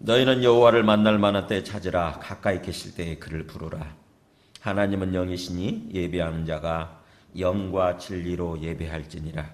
너희는 여호와를 만날 만한 때에 찾으라. 가까이 계실 때에 그를 부르라. 하나님은 영이시니 예배하는 자가 영과 진리로 예배할지니라.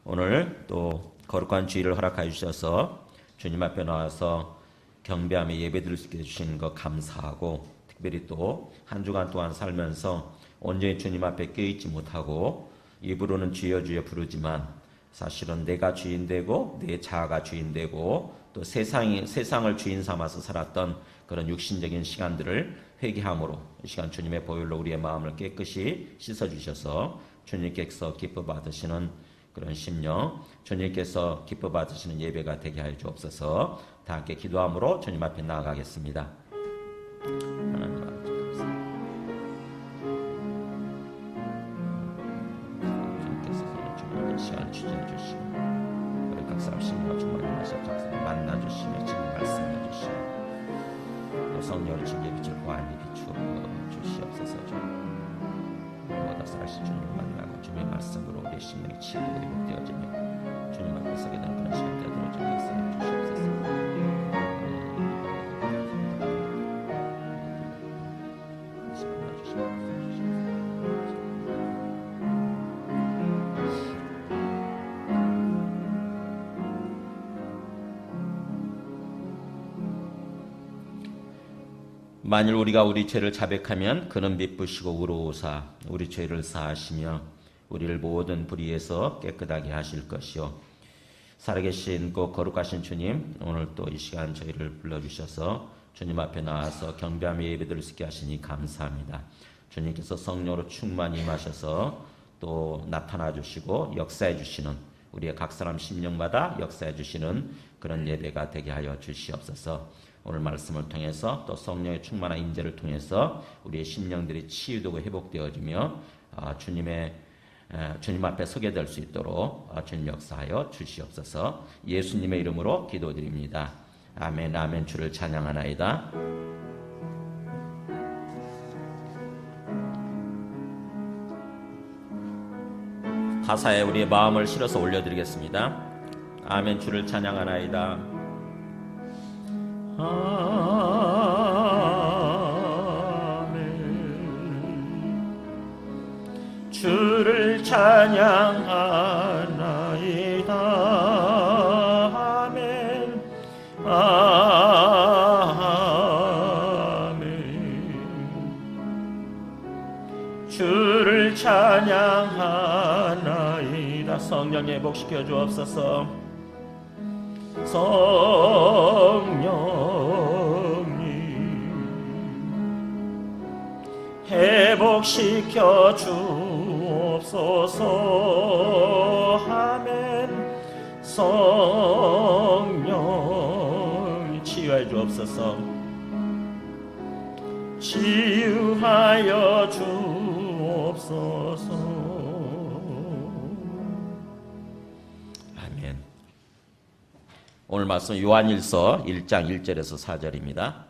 오늘 또 거룩한 주일을 허락하여 주셔서 주님 앞에 나와서 경배하며 예배드릴 수 있게 해주시는 것 감사하고, 특별히 또 한 주간 동안 살면서 온전히 주님 앞에 껴있지 못하고 입으로는 주여 주여 부르지만 사실은 내가 주인 되고 내 자아가 주인 되고 또 세상을 주인 삼아서 살았던 그런 육신적인 시간들을 회개함으로 이 시간 주님의 보혈로 우리의 마음을 깨끗이 씻어주셔서 주님께서 기뻐 받으시는 그런 심령, 주님께서 기뻐 받으시는 예배가 되게 하여 주옵소서. 다 함께 기도함으로 주님 앞에 나아가겠습니다. 하나님 아버지 감사합니다. 주님께서 주님의 시간을 주재해 주시고 우리 각 사람 심령과 충만히 하셔 각 사람 만나주시며 주님 말씀해 주시고 또 성령을 주님의 빛을 보안히 비추어 주시옵소서. 모두 살아실 주님을 만나고 주님의 말씀으로 우리의 심령이 치유되고 회복되어지며 주님 앞에 서게 되는 그런 시간 되도록 주님께서 주시옵소서. 만일 우리가 우리 죄를 자백하면 그는 미쁘시고 의로우사 우리 죄를 사하시며 우리를 모든 불의에서 깨끗하게 하실 것이요. 살아계신 그 거룩하신 주님, 오늘 또 이 시간 저희를 불러주셔서 주님 앞에 나와서 경배하며 예배드릴 수 있게 하시니 감사합니다. 주님께서 성령으로 충만히 임하셔서 또 나타나 주시고 역사해 주시는 우리의 각 사람 심령마다 역사해 주시는 그런 예배가 되게 하여 주시옵소서. 오늘 말씀을 통해서 또 성령의 충만한 임재를 통해서 우리의 심령들이 치유되고 회복되어지며 주님 앞에 서게 될 수 있도록 주님 역사하여 주시옵소서. 예수님의 이름으로 기도드립니다. 아멘. 아멘. 주를 찬양하나이다. 가사에 우리의 마음을 실어서 올려드리겠습니다. 아멘. 주를 찬양하나이다. 아멘. 주를 찬양하나이다. 아멘. 아멘. 주를 찬양하나이다. 성령 회복시켜 주옵소서. 성령님 회복시켜 주옵소서. 아멘. 성령 치유하여 주옵소서. 치유하여 주옵소서. 오늘 말씀 요한일서 1장 1절에서 4절입니다.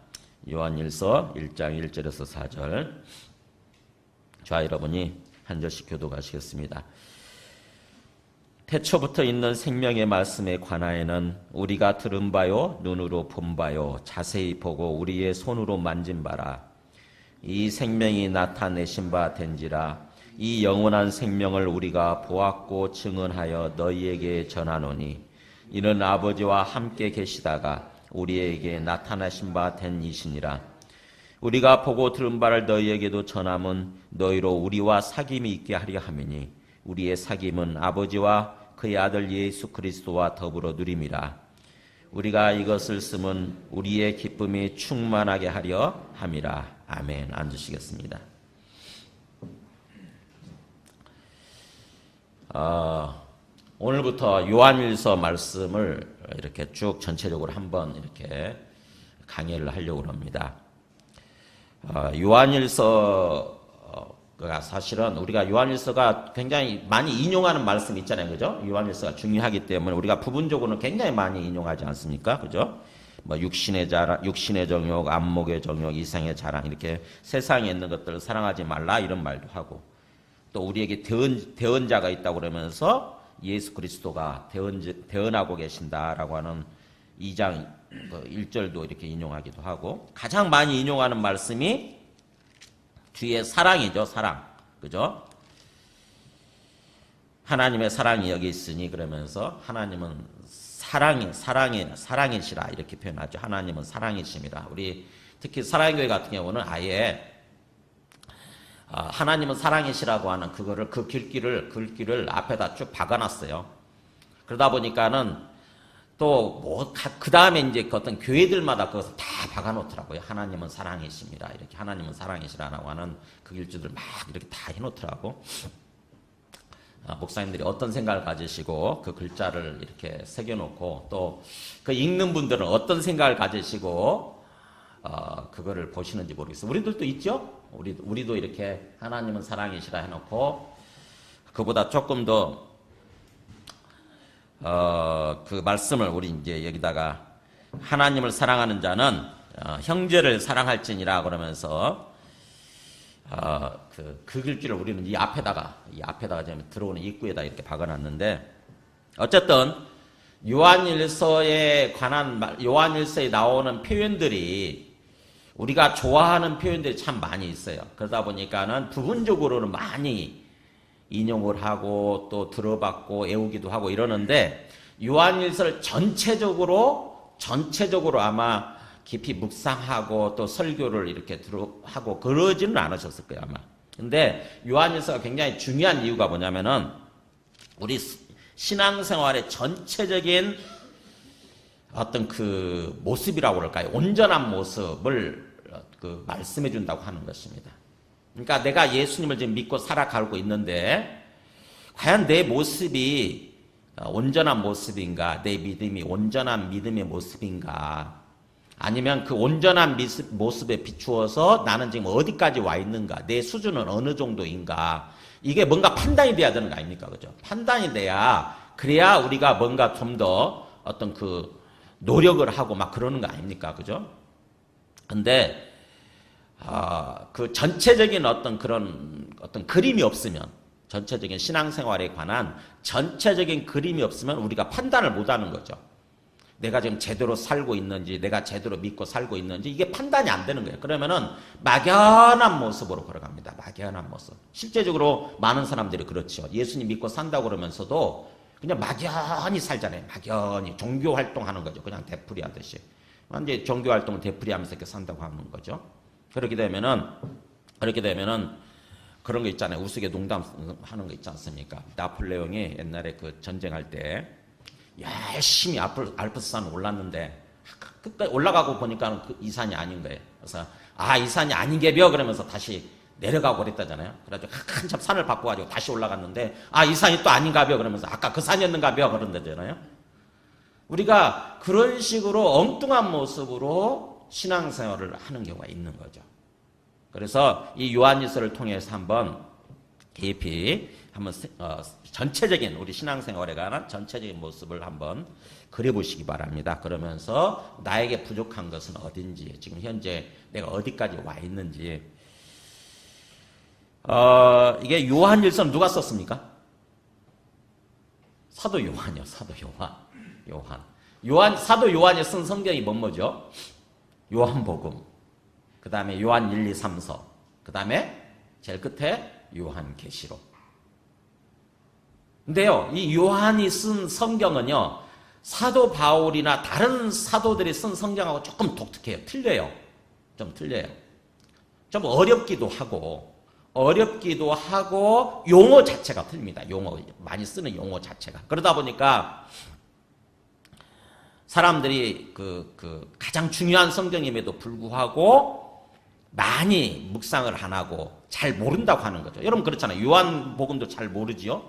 요한일서 1장 1절에서 4절. 저와 여러분이 한 절씩 교독하시겠습니다. 태초부터 있는 생명의 말씀에 관하여는 우리가 들은 바요 눈으로 본 바요 자세히 보고 우리의 손으로 만진 바라. 이 생명이 나타내신 바 된지라. 이 영원한 생명을 우리가 보았고 증언하여 너희에게 전하노니 이는 아버지와 함께 계시다가 우리에게 나타나신 바 된 이시니라. 우리가 보고 들은 바를 너희에게도 전함은 너희로 우리와 사귐이 있게 하려 함이니 우리의 사귐은 아버지와 그의 아들 예수 그리스도와 더불어 누림이라. 우리가 이것을 쓰면 우리의 기쁨이 충만하게 하려 함이라. 아멘. 앉으시겠습니다. 오늘부터 요한일서 말씀을 이렇게 쭉 전체적으로 한번 이렇게 강의를 하려고 합니다. 요한일서가 사실은 우리가 요한일서가 굉장히 많이 인용하는 말씀 있잖아요, 그죠? 요한일서가 중요하기 때문에 우리가 부분적으로는 굉장히 많이 인용하지 않습니까, 그죠? 뭐 육신의 정욕, 안목의 정욕, 이상의 자랑 이렇게 세상에 있는 것들을 사랑하지 말라 이런 말도 하고 또 우리에게 대언자가 있다고 그러면서 예수 그리스도가 대언하고 계신다라고 하는 2장 1절도 이렇게 인용하기도 하고 가장 많이 인용하는 말씀이 뒤에 사랑이죠. 사랑. 그죠? 하나님의 사랑이 여기 있으니 그러면서 하나님은 사랑이시라 이렇게 표현하죠. 하나님은 사랑이십니다. 우리 특히 사랑교회 같은 경우는 아예 하나님은 사랑이시라고 하는 그거를 그 글귀를 앞에다 쭉 박아놨어요. 그러다 보니까는 또 뭐 그 다음에 이제 어떤 교회들마다 그것을 다 박아놓더라고요. 하나님은 사랑이십니다. 이렇게 하나님은 사랑이시라고 하는 그 글귀들 막 이렇게 다 해놓더라고. 목사님들이 어떤 생각을 가지시고 그 글자를 이렇게 새겨놓고 또 그 읽는 분들은 어떤 생각을 가지시고 그거를 보시는지 모르겠어요. 우리들도 있죠? 우리도 이렇게 하나님은 사랑이시라 해놓고 그보다 조금 더 그 말씀을 우리 이제 여기다가 하나님을 사랑하는 자는 형제를 사랑할지니라 그러면서 그 글귀를 우리는 이 앞에다가 지금 들어오는 입구에다 이렇게 박아놨는데 어쨌든 요한일서에 나오는 표현들이 우리가 좋아하는 표현들이 참 많이 있어요. 그러다 보니까는 부분적으로는 많이 인용을 하고 또 들어봤고 외우기도 하고 이러는데 요한일서를 전체적으로 아마 깊이 묵상하고 또 설교를 이렇게 하고 그러지는 않으셨을 거예요, 아마. 근데 요한일서가 굉장히 중요한 이유가 뭐냐면은 우리 신앙생활의 전체적인 어떤 그 모습이라고 그럴까요? 온전한 모습을 그 말씀해 준다고 하는 것입니다. 그러니까 내가 예수님을 지금 믿고 살아가고 있는데 과연 내 모습이 온전한 모습인가? 내 믿음이 온전한 믿음의 모습인가? 아니면 그 온전한 모습에 비추어서 나는 지금 어디까지 와 있는가? 내 수준은 어느 정도인가? 이게 뭔가 판단이 돼야 되는 거 아닙니까? 그죠? 판단이 그래야 우리가 뭔가 좀 더 어떤 그 노력을 하고 막 그러는 거 아닙니까? 그죠? 근데, 그 전체적인 어떤 그림이 없으면, 전체적인 신앙생활에 관한 전체적인 그림이 없으면 우리가 판단을 못 하는 거죠. 내가 지금 제대로 살고 있는지, 내가 제대로 믿고 살고 있는지, 이게 판단이 안 되는 거예요. 그러면은 막연한 모습으로 걸어갑니다. 막연한 모습. 실제적으로 많은 사람들이 그렇죠. 예수님 믿고 산다고 그러면서도 그냥 막연히 살잖아요. 막연히. 종교 활동하는 거죠. 그냥 되풀이 하듯이. 이제 종교 활동을 되풀이 하면서 이렇게 산다고 하는 거죠. 그렇게 되면은 그런 거 있잖아요. 우스개 농담하는 거 있지 않습니까? 나폴레옹이 옛날에 그 전쟁할 때 열심히 알프스산 올랐는데 끝까지 올라가고 보니까 이 산이 아닌 거예요. 그래서 이 산이 아닌 게벼 그러면서 다시 내려가고 그랬다잖아요. 그래가지고 한참 산을 바꿔가지고 다시 올라갔는데 이 산이 또 아닌가벼 그러면서 아까 그 산이었는가벼 그런다잖아요. 우리가 그런 식으로 엉뚱한 모습으로 신앙생활을 하는 경우가 있는 거죠. 그래서 이 요한일서를 통해서 한번 깊이 전체적인 우리 신앙생활에 관한 전체적인 모습을 한번 그려보시기 바랍니다. 그러면서 나에게 부족한 것은 어딘지, 지금 현재 내가 어디까지 와 있는지. 이게 요한일서는 누가 썼습니까? 사도 요한이요. 사도 요한. 사도 요한이 쓴 성경이 뭐죠? 요한복음. 그 다음에 요한 1, 2, 3서. 그 다음에 제일 끝에 요한계시록. 근데요, 이 요한이 쓴 성경은요, 사도 바울이나 다른 사도들이 쓴 성경하고 조금 독특해요. 틀려요. 좀 틀려요. 좀 어렵기도 하고, 용어 자체가 틀립니다. 많이 쓰는 용어 자체가. 그러다 보니까, 사람들이 가장 중요한 성경임에도 불구하고, 많이 묵상을 안 하고 잘 모른다고 하는 거죠. 여러분 그렇잖아요. 요한복음도 잘 모르지요.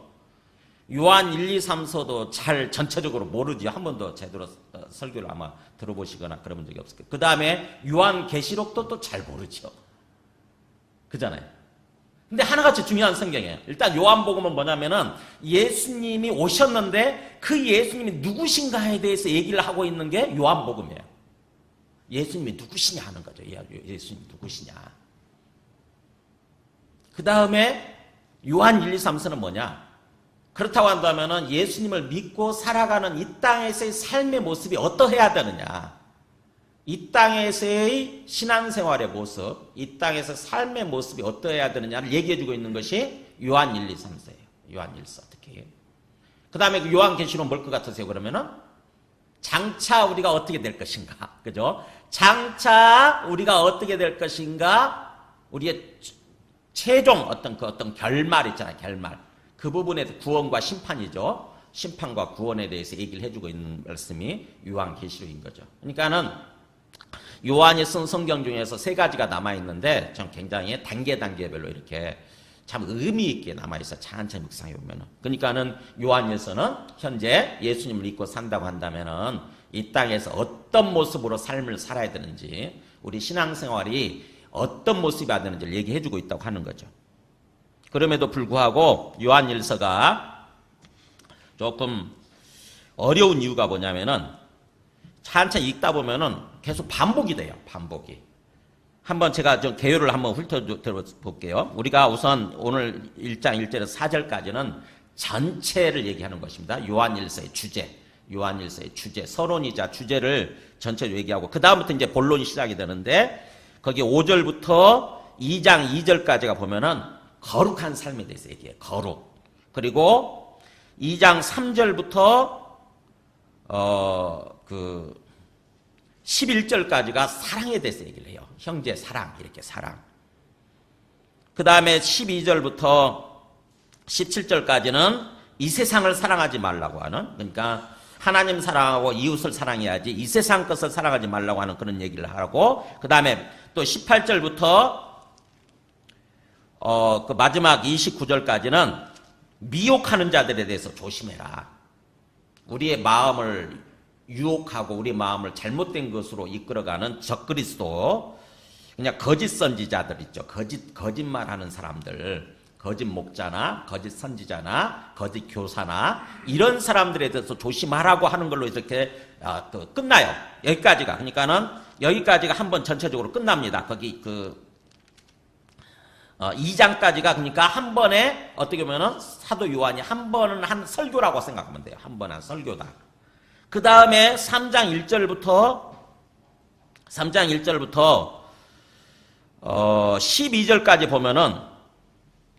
요한 1, 2, 3서도 잘 전체적으로 모르지요. 한 번도 제대로 설교를 아마 들어보시거나 그런 적이 없을 거예요. 그 다음에 요한계시록도 또 잘 모르죠. 그잖아요. 근데 하나같이 중요한 성경이에요. 일단 요한복음은 뭐냐면은 예수님이 오셨는데 그 예수님이 누구신가에 대해서 얘기를 하고 있는 게 요한복음이에요. 예수님이 누구시냐 하는 거죠. 예수님이 누구시냐. 그 다음에 요한 1, 2, 3서는 뭐냐. 그렇다고 한다면 예수님을 믿고 살아가는 이 땅에서의 삶의 모습이 어떠해야 되느냐. 이 땅에서의 신앙생활의 모습, 이 땅에서 삶의 모습이 어떠해야 되느냐를 얘기해주고 있는 것이 요한 1, 2, 3서예요. 요한 1서 특히. 그 다음에 그 요한계시록 뭘 것 같으세요? 그러면은 장차 우리가 어떻게 될 것인가, 그죠? 장차 우리가 어떻게 될 것인가, 우리의 최종 어떤 결말 있잖아요, 결말. 그 부분에 구원과 심판이죠. 심판과 구원에 대해서 얘기를 해주고 있는 말씀이 요한계시록인 거죠. 그러니까는 요한이 쓴 성경 중에서 세 가지가 남아있는데 전 굉장히 단계별로 이렇게 참 의미 있게 남아있어요. 천천히 묵상해 보면은. 그러니까는 요한일서는 현재 예수님을 믿고 산다고 한다면은 이 땅에서 어떤 모습으로 삶을 살아야 되는지, 우리 신앙생활이 어떤 모습이어야 되는지를 얘기해주고 있다고 하는 거죠. 그럼에도 불구하고 요한일서가 조금 어려운 이유가 뭐냐면은 천천히 읽다 보면은 계속 반복이 돼요. 반복이. 한번 제가 좀 개요를 한번 훑어볼게요. 우리가 우선 오늘 1장 1절에서 4절까지는 전체를 얘기하는 것입니다. 요한일서의 주제, 요한일서의 주제, 서론이자 주제를 전체로 얘기하고 그 다음부터 이제 본론이 시작이 되는데 거기 5절부터 2장 2절까지가 보면은 거룩한 삶에 대해서 얘기해요. 거룩. 그리고 2장 3절부터 11절까지가 사랑에 대해서 얘기를 해요. 형제 사랑, 이렇게 사랑. 그 다음에 12절부터 17절까지는 이 세상을 사랑하지 말라고 하는, 그러니까 하나님 사랑하고 이웃을 사랑해야지 이 세상 것을 사랑하지 말라고 하는 그런 얘기를 하고, 그 다음에 또 18절부터 그 마지막 29절까지는 미혹하는 자들에 대해서 조심해라. 우리의 마음을 유혹하고 우리 마음을 잘못된 것으로 이끌어가는 적그리스도, 그냥 거짓 선지자들 있죠. 거짓말하는 사람들, 거짓 목자나 거짓 선지자나 거짓 교사나 이런 사람들에 대해서 조심하라고 하는 걸로 이렇게 끝나요. 여기까지가. 그러니까는 여기까지가 한번 전체적으로 끝납니다. 거기 2장까지가 그러니까 한 번에 어떻게 보면은 사도 요한이 한 번은 한 설교라고 생각하면 돼요. 한 번 한 설교다. 그 다음에 3장 1절부터 12절까지 보면은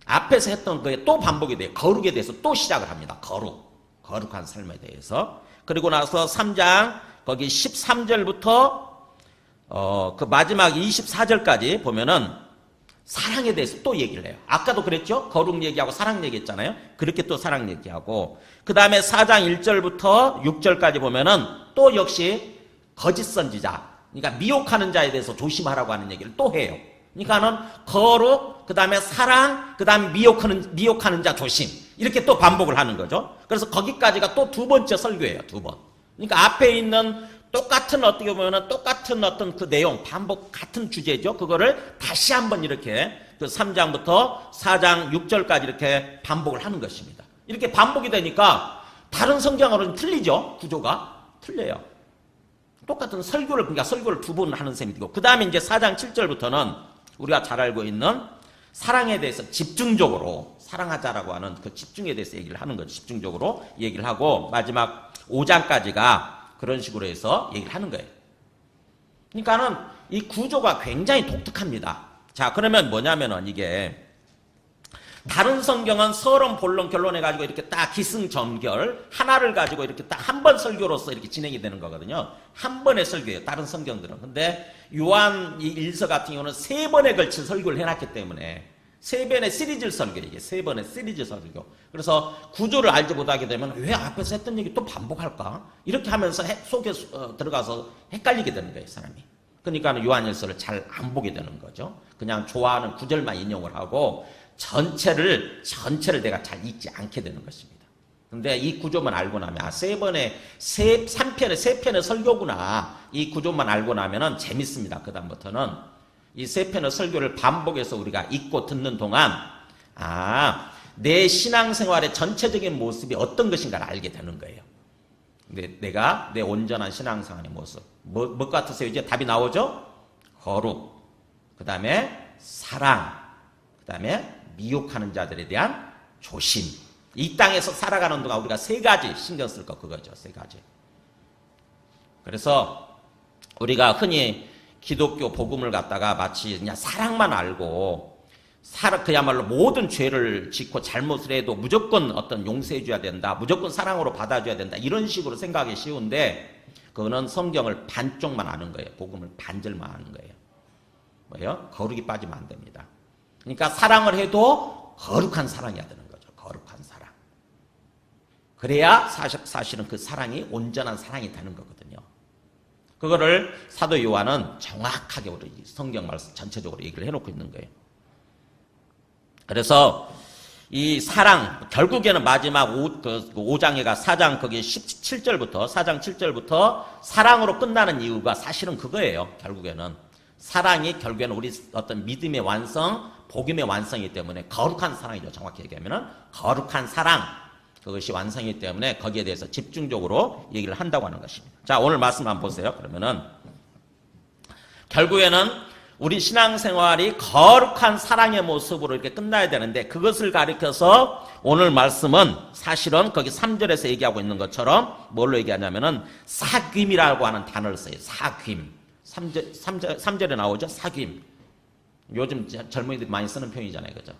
앞에서 했던 거에 또 반복이 돼요. 거룩에 대해서 또 시작을 합니다. 거룩한 삶에 대해서. 그리고 나서 3장 거기 13절부터 그 마지막 24절까지 보면은 사랑에 대해서 또 얘기를 해요. 아까도 그랬죠? 거룩 얘기하고 사랑 얘기했잖아요. 그렇게 또 사랑 얘기하고, 그 다음에 4장 1절부터 6절까지 보면은 또 역시 거짓 선지자, 그러니까 미혹하는 자에 대해서 조심하라고 하는 얘기를 또 해요. 그러니까는 거룩, 그 다음에 사랑, 그 다음에 미혹하는 자 조심, 이렇게 또 반복을 하는 거죠. 그래서 거기까지가 또 두 번째 설교예요. 두 번. 그러니까 앞에 있는 똑같은 어떻게 보면은 똑같은 어떤 그 내용, 반복 같은 주제죠. 그거를 다시 한번 이렇게 그 3장부터 4장 6절까지 이렇게 반복을 하는 것입니다. 이렇게 반복이 되니까 다른 성경으로는 틀리죠. 구조가 틀려요. 똑같은 설교를, 그러니까 설교를 두 번 하는 셈이고, 그 다음에 이제 4장 7절부터는 우리가 잘 알고 있는 사랑에 대해서 집중적으로 사랑하자라고 하는 그 집중에 대해서 얘기를 하는 거죠. 집중적으로 얘기를 하고 마지막 5장까지가 그런 식으로 해서 얘기를 하는 거예요. 그러니까는 이 구조가 굉장히 독특합니다. 자, 그러면 뭐냐면은 이게 다른 성경은 서론, 본론, 결론 해가지고 이렇게 딱 기승전결 하나를 가지고 이렇게 딱 한 번 설교로서 이렇게 진행이 되는 거거든요. 한 번의 설교예요. 다른 성경들은. 근데 요한 일서 같은 경우는 세 번에 걸친 설교를 해놨기 때문에 세 번의 시리즈 설교, 이게 세 번의 시리즈 설교. 그래서 구조를 알지 못하게 되면 왜 앞에서 했던 얘기 또 반복할까? 이렇게 하면서 속에 들어가서 헷갈리게 되는 거예요, 사람이. 그러니까 요한일서를 잘 안 보게 되는 거죠. 그냥 좋아하는 구절만 인용을 하고 전체를 내가 잘 읽지 않게 되는 것입니다. 근데 이 구조만 알고 나면 세 편의 설교구나. 이 구조만 알고 나면은 재밌습니다. 그다음부터는 이 세 편의 설교를 반복해서 우리가 읽고 듣는 동안 내 신앙생활의 전체적인 모습이 어떤 것인가를 알게 되는 거예요. 내가 내 온전한 신앙생활의 모습. 뭐 같으세요? 이제 답이 나오죠? 거룩, 그 다음에 사랑, 그 다음에 미혹하는 자들에 대한 조심. 이 땅에서 살아가는 동안 우리가 세 가지 신경 쓸 거 그거죠. 세 가지. 그래서 우리가 흔히 기독교 복음을 갖다가 마치 그냥 사랑만 알고 그야말로 모든 죄를 짓고 잘못을 해도 무조건 어떤 용서해 줘야 된다, 무조건 사랑으로 받아줘야 된다, 이런 식으로 생각하기 쉬운데 그거는 성경을 반쪽만 아는 거예요. 복음을 반절만 아는 거예요. 뭐예요? 거룩이 빠지면 안 됩니다. 그러니까 사랑을 해도 거룩한 사랑이어야 되는 거죠. 거룩한 사랑. 그래야 사실은 그 사랑이 온전한 사랑이 되는 거거든요. 그거를 사도 요한은 정확하게 우리 성경 말씀 전체적으로 얘기를 해놓고 있는 거예요. 그래서 이 사랑, 결국에는 마지막 5장에가 4장 거기 17절부터 4장 7절부터 사랑으로 끝나는 이유가 사실은 그거예요. 결국에는 사랑이 결국에는 우리 어떤 믿음의 완성, 복음의 완성이기 때문에 거룩한 사랑이죠. 정확히 얘기하면은 거룩한 사랑, 그것이 완성이기 때문에 거기에 대해서 집중적으로 얘기를 한다고 하는 것입니다. 자, 오늘 말씀 한번 보세요. 그러면은 결국에는 우리 신앙생활이 거룩한 사랑의 모습으로 이렇게 끝나야 되는데 그것을 가리켜서 오늘 말씀은 사실은 거기 3절에서 얘기하고 있는 것처럼 뭘로 얘기하냐면은 사귐이라고 하는 단어를 써요. 사귐. 3절에 나오죠. 사귐. 요즘 젊은이들이 많이 쓰는 표현이잖아요. 그죠?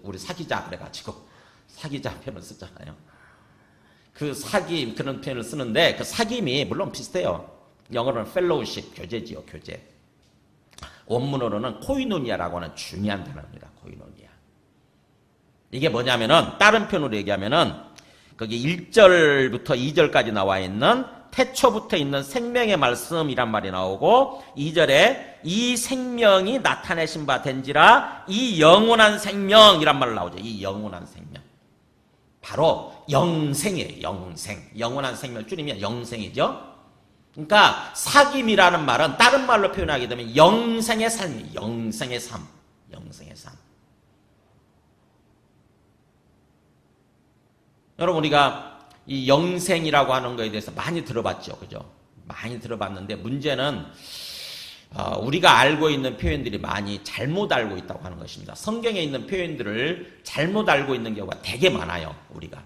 우리 사귀자 그래가지고 사귀자 표현을 쓰잖아요. 그 사귐 그런 표현을 쓰는데 그 사귐이 물론 비슷해요. 영어로는 fellowship, 교제지요. 교제. 원문으로는 코이노니아라고 하는 중요한 단어입니다. 코이노니아. 이게 뭐냐면은 다른 표현으로 얘기하면은 거기 1절부터 2절까지 나와 있는 태초부터 있는 생명의 말씀이란 말이 나오고 2절에 이 생명이 나타내신 바 된지라 이 영원한 생명이란 말 나오죠. 이 영원한 생명. 바로 영생이에요. 영생. 영원한 생명 줄이면 영생이죠. 그러니까 사귐이라는 말은 다른 말로 표현하게 되면 영생의 삶이에요. 영생의 삶. 영생의 삶. 여러분 우리가 이 영생이라고 하는 거에 대해서 많이 들어봤죠. 그죠? 많이 들어봤는데 문제는 우리가 알고 있는 표현들이 많이 잘못 알고 있다고 하는 것입니다. 성경에 있는 표현들을 잘못 알고 있는 경우가 되게 많아요. 우리가.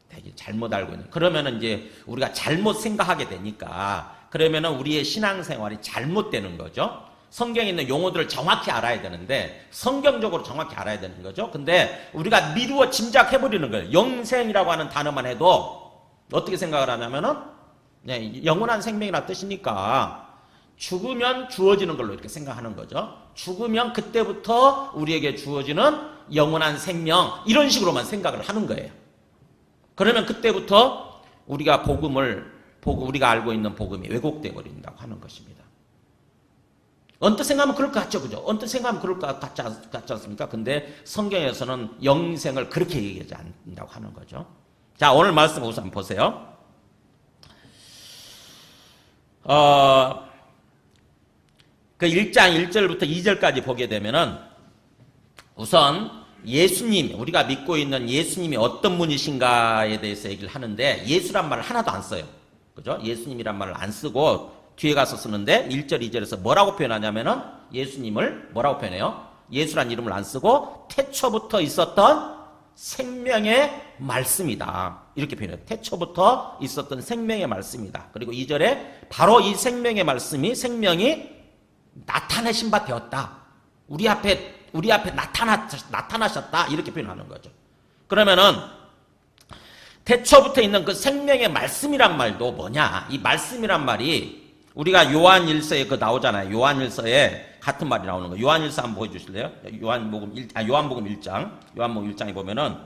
되게 잘못 알고 있는. 그러면은 이제 우리가 잘못 생각하게 되니까 그러면은 우리의 신앙생활이 잘못되는 거죠. 성경에 있는 용어들을 정확히 알아야 되는데 성경적으로 정확히 알아야 되는 거죠. 근데 우리가 미루어 짐작해버리는 거예요. 영생이라고 하는 단어만 해도 어떻게 생각을 하냐면은 영원한 생명이라는 뜻이니까 죽으면 주어지는 걸로 이렇게 생각하는 거죠. 죽으면 그때부터 우리에게 주어지는 영원한 생명 이런 식으로만 생각을 하는 거예요. 그러면 그때부터 우리가 우리가 알고 있는 복음이 왜곡되어 버린다고 하는 것입니다. 언뜻 생각하면 그럴 것 같죠, 그죠? 언뜻 생각하면 그럴 것 같지 않습니까? 근데 성경에서는 영생을 그렇게 얘기하지 않는다고 하는 거죠. 자, 오늘 말씀 우선 보세요. 그 1장 1절부터 2절까지 보게 되면은 우선 예수님, 우리가 믿고 있는 예수님이 어떤 분이신가에 대해서 얘기를 하는데 예수란 말을 하나도 안 써요. 그죠? 예수님이란 말을 안 쓰고 뒤에 가서 쓰는데 1절, 2절에서 뭐라고 표현하냐면은 예수님을 뭐라고 표현해요? 예수란 이름을 안 쓰고 태초부터 있었던 생명의 말씀이다. 이렇게 표현해요. 태초부터 있었던 생명의 말씀이다. 그리고 2절에 바로 이 생명의 말씀이 생명이 나타내신 바 되었다. 우리 앞에 나타나셨다. 이렇게 표현하는 거죠. 그러면은 태초부터 있는 그 생명의 말씀이란 말도 뭐냐? 이 말씀이란 말이 우리가 요한일서에 나오잖아요. 요한일서에 같은 말이 나오는 거예요. 요한일서 한번 보여주실래요? 요한복음 1장. 요한복음 1장에 보면은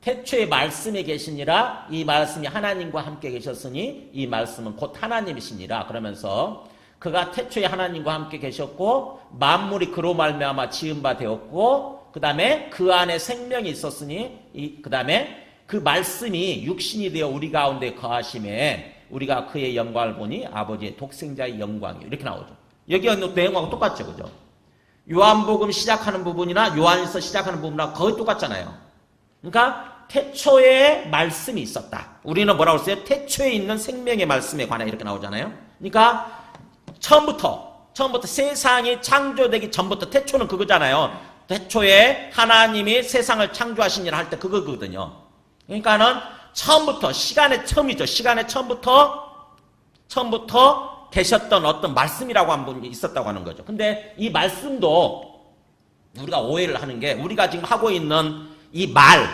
태초에 말씀이 계시니라 이 말씀이 하나님과 함께 계셨으니 이 말씀은 곧 하나님이시니라 그러면서 그가 태초에 하나님과 함께 계셨고 만물이 그로 말미암아 지은 바 되었고 그 다음에 그 안에 생명이 있었으니 그 다음에 그 말씀이 육신이 되어 우리 가운데 거하심에 우리가 그의 영광을 보니 아버지의 독생자의 영광이요. 이렇게 나오죠. 여기 내용하고 똑같죠. 그죠? 요한복음 시작하는 부분이나 요한일서 시작하는 부분이나 거의 똑같잖아요. 그러니까 태초에 말씀이 있었다. 우리는 뭐라고 했어요? 태초에 있는 생명의 말씀에 관해 이렇게 나오잖아요. 그러니까 처음부터 세상이 창조되기 전부터 태초는 그거잖아요. 태초에 하나님이 세상을 창조하시니라 할 때 그거거든요. 그러니까는 처음부터 시간의 처음이죠. 시간의 처음부터 계셨던 어떤 말씀이라고 한 분이 있었다고 하는 거죠. 근데 이 말씀도 우리가 오해를 하는 게 우리가 지금 하고 있는 이 말,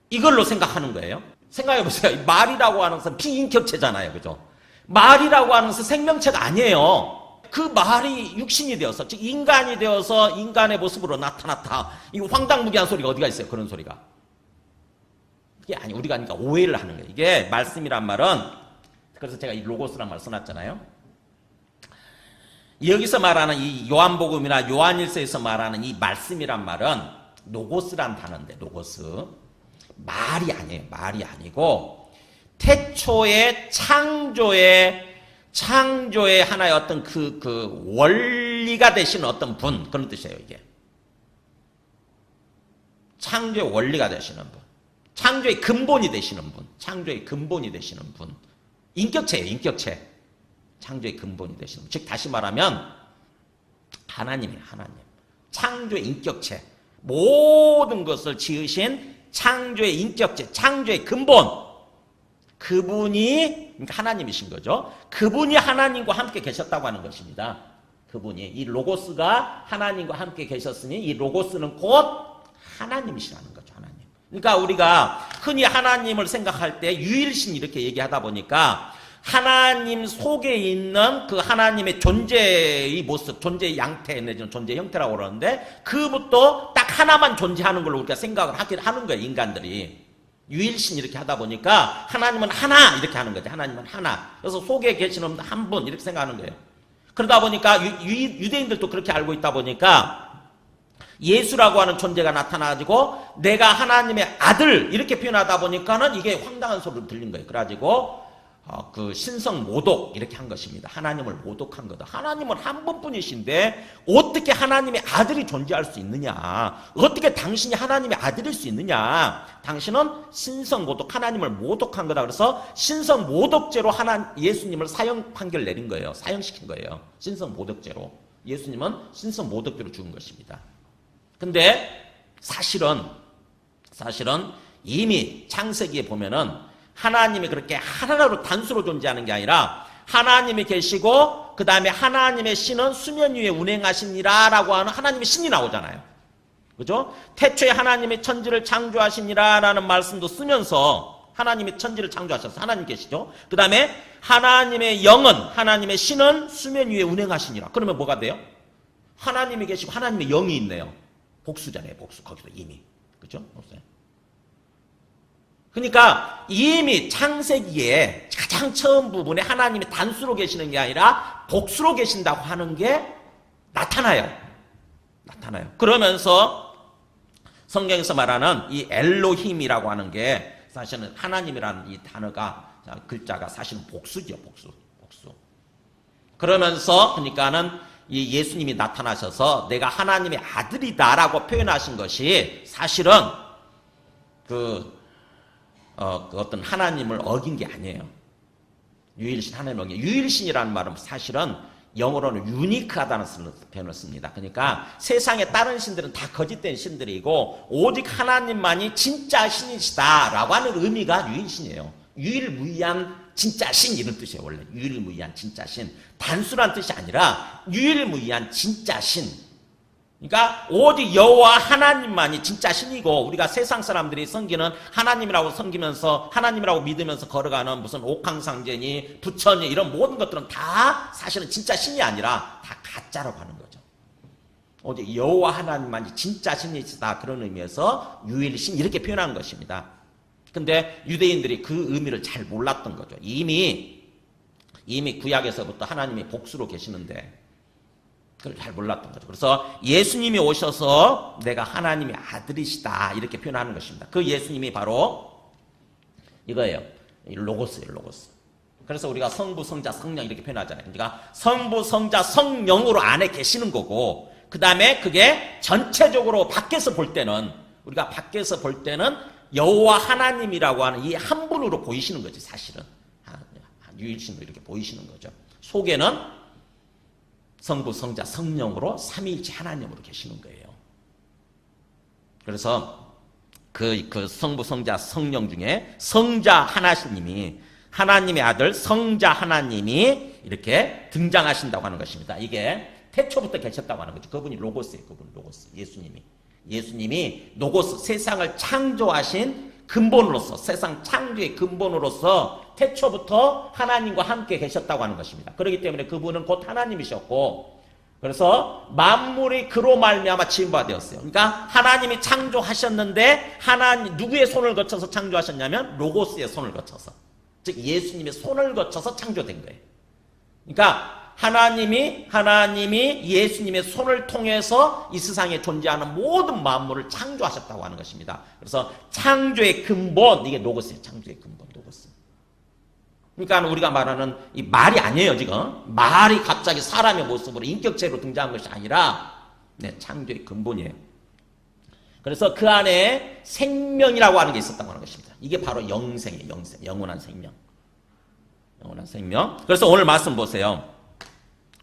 이걸로 생각하는 거예요. 생각해 보세요. 이 말이라고 하는 것은 비인격체잖아요. 그죠? 말이라고 하는 것은 생명체가 아니에요. 그 말이 육신이 되어서, 즉 인간이 되어서 인간의 모습으로 나타났다. 이거 황당무계한 소리가 어디가 있어요? 그런 소리가. 이게 아니, 우리가 그러니까 오해를 하는 거예요. 이게 말씀이란 말은, 그래서 제가 이 로고스란 말 써놨잖아요. 여기서 말하는 이 요한복음이나 요한일서에서 말하는 이 말씀이란 말은 로고스란 단어인데, 로고스. 말이 아니에요. 말이 아니고, 태초의 창조의 하나의 어떤 그 원리가 되시는 어떤 분, 그런 뜻이에요, 이게. 창조의 원리가 되시는 분. 창조의 근본이 되시는 분. 창조의 근본이 되시는 분. 인격체예요, 인격체. 창조의 근본이 되시는 분. 즉, 다시 말하면, 하나님이에요, 하나님. 창조의 인격체. 모든 것을 지으신 창조의 인격체, 창조의 근본. 그분이 그러니까 하나님이신 거죠. 그분이 하나님과 함께 계셨다고 하는 것입니다. 그분이 이 로고스가 하나님과 함께 계셨으니 이 로고스는 곧 하나님이시라는 거죠. 하나님. 그러니까 우리가 흔히 하나님을 생각할 때 유일신 이렇게 얘기하다 보니까 하나님 속에 있는 그 하나님의 존재의 모습, 존재의 양태 내지는 존재의 형태라고 그러는데 그것도 딱 하나만 존재하는 걸로 우리가 생각을 하는 거예요. 인간들이. 유일신 이렇게 하다 보니까 하나님은 하나 이렇게 하는 거죠. 하나님은 하나. 그래서 속에 계시는 한 분 이렇게 생각하는 거예요. 그러다 보니까 유대인들도 그렇게 알고 있다 보니까 예수라고 하는 존재가 나타나가지고 내가 하나님의 아들 이렇게 표현하다 보니까는 이게 황당한 소리로 들린 거예요. 그래가지고 그 신성 모독 이렇게 한 것입니다. 하나님을 모독한 거다. 하나님은 한 분뿐이신데 어떻게 하나님의 아들이 존재할 수 있느냐? 어떻게 당신이 하나님의 아들일 수 있느냐? 당신은 신성 모독, 하나님을 모독한 거다. 그래서 신성 모독죄로 예수님을 사형 판결 내린 거예요. 사형시킨 거예요. 신성 모독죄로. 예수님은 신성 모독죄로 죽은 것입니다. 근데 사실은 이미 창세기에 보면은 하나님이 그렇게 하나로 단수로 존재하는 게 아니라 하나님이 계시고 그 다음에 하나님의 신은 수면 위에 운행하시니라 라고 하는 하나님의 신이 나오잖아요. 그죠? 태초에 하나님의 천지를 창조하시니라 라는 말씀도 쓰면서 하나님이 천지를 창조하셔서 하나님 계시죠. 그 다음에 하나님의 영은 하나님의 신은 수면 위에 운행하시니라. 그러면 뭐가 돼요? 하나님이 계시고 하나님의 영이 있네요. 복수잖아요. 복수. 거기서 이미. 그죠? 없어요. 그러니까 이미 창세기에 가장 처음 부분에 하나님이 단수로 계시는 게 아니라 복수로 계신다고 하는 게 나타나요. 그러면서 성경에서 말하는 이 엘로힘이라고 하는 게 사실은 하나님이라는 이 단어가 글자가 사실은 복수죠. 복수. 그러면서 그러니까는 이 예수님이 나타나셔서 내가 하나님의 아들이다라고 표현하신 것이 사실은 그 어떤 하나님을 어긴 게 아니에요. 유일신 하나님을 어긴. 유일신이라는 말은 사실은 영어로는 유니크하다는 표현을 씁니다. 그러니까 세상의 다른 신들은 다 거짓된 신들이고 오직 하나님만이 진짜 신이시다라고 하는 의미가 유일신이에요. 유일무이한 진짜 신 이런 뜻이에요. 원래 유일무이한 진짜 신. 단순한 뜻이 아니라 유일무이한 진짜 신. 그러니까 오직 여호와 하나님만이 진짜 신이고 우리가 세상 사람들이 섬기는 하나님이라고 섬기면서 하나님이라고 믿으면서 걸어가는 무슨 옥황상제니 부처니 이런 모든 것들은 다 사실은 진짜 신이 아니라 다 가짜라고 하는 거죠. 오직 여호와 하나님만이 진짜 신이시다 그런 의미에서 유일신 이렇게 표현한 것입니다. 근데 유대인들이 그 의미를 잘 몰랐던 거죠. 이미 구약에서부터 하나님이 복수로 계시는데 그걸 잘 몰랐던 거죠. 그래서 예수님이 오셔서 내가 하나님의 아들이시다 이렇게 표현하는 것입니다. 그 예수님이 바로 이거예요. 로고스예요. 로고스. 그래서 우리가 성부, 성자, 성령 이렇게 표현하잖아요. 그러니까 성부, 성자, 성령으로 안에 계시는 거고 그 다음에 그게 전체적으로 밖에서 볼 때는 우리가 밖에서 볼 때는 여호와 하나님이라고 하는 이 한 분으로 보이시는 거지 사실은. 유일신으로 이렇게 보이시는 거죠. 속에는 성부, 성자, 성령으로 삼위일체 하나님으로 계시는 거예요. 그래서 그 성부, 성자, 성령 중에 성자 하나님이 하나님의 아들 성자 하나님이 이렇게 등장하신다고 하는 것입니다. 이게 태초부터 계셨다고 하는 거죠. 그분이 로고스예요. 그분 로고스. 예수님이 로고스, 세상을 창조하신 근본으로서, 세상 창조의 근본으로서 태초부터 하나님과 함께 계셨다고 하는 것입니다. 그렇기 때문에 그분은 곧 하나님이셨고, 그래서 만물이 그로 말미암아 지음바 되었어요. 그러니까 하나님이 창조하셨는데 누구의 손을 거쳐서 창조하셨냐면 로고스의 손을 거쳐서, 즉 예수님의 손을 거쳐서 창조된 거예요. 그러니까 하나님이 예수님의 손을 통해서 이 세상에 존재하는 모든 만물을 창조하셨다고 하는 것입니다. 그래서 창조의 근본, 이게 로고스예요. 창조의 근본, 로고스. 그러니까 우리가 말하는 이 말이 아니에요, 지금. 말이 갑자기 사람의 모습으로 인격체로 등장한 것이 아니라 창조의 근본이에요. 그래서 그 안에 생명이라고 하는 게 있었다고 하는 것입니다. 이게 바로 영생이에요. 영원한 생명. 영원한 생명. 그래서 오늘 말씀 보세요.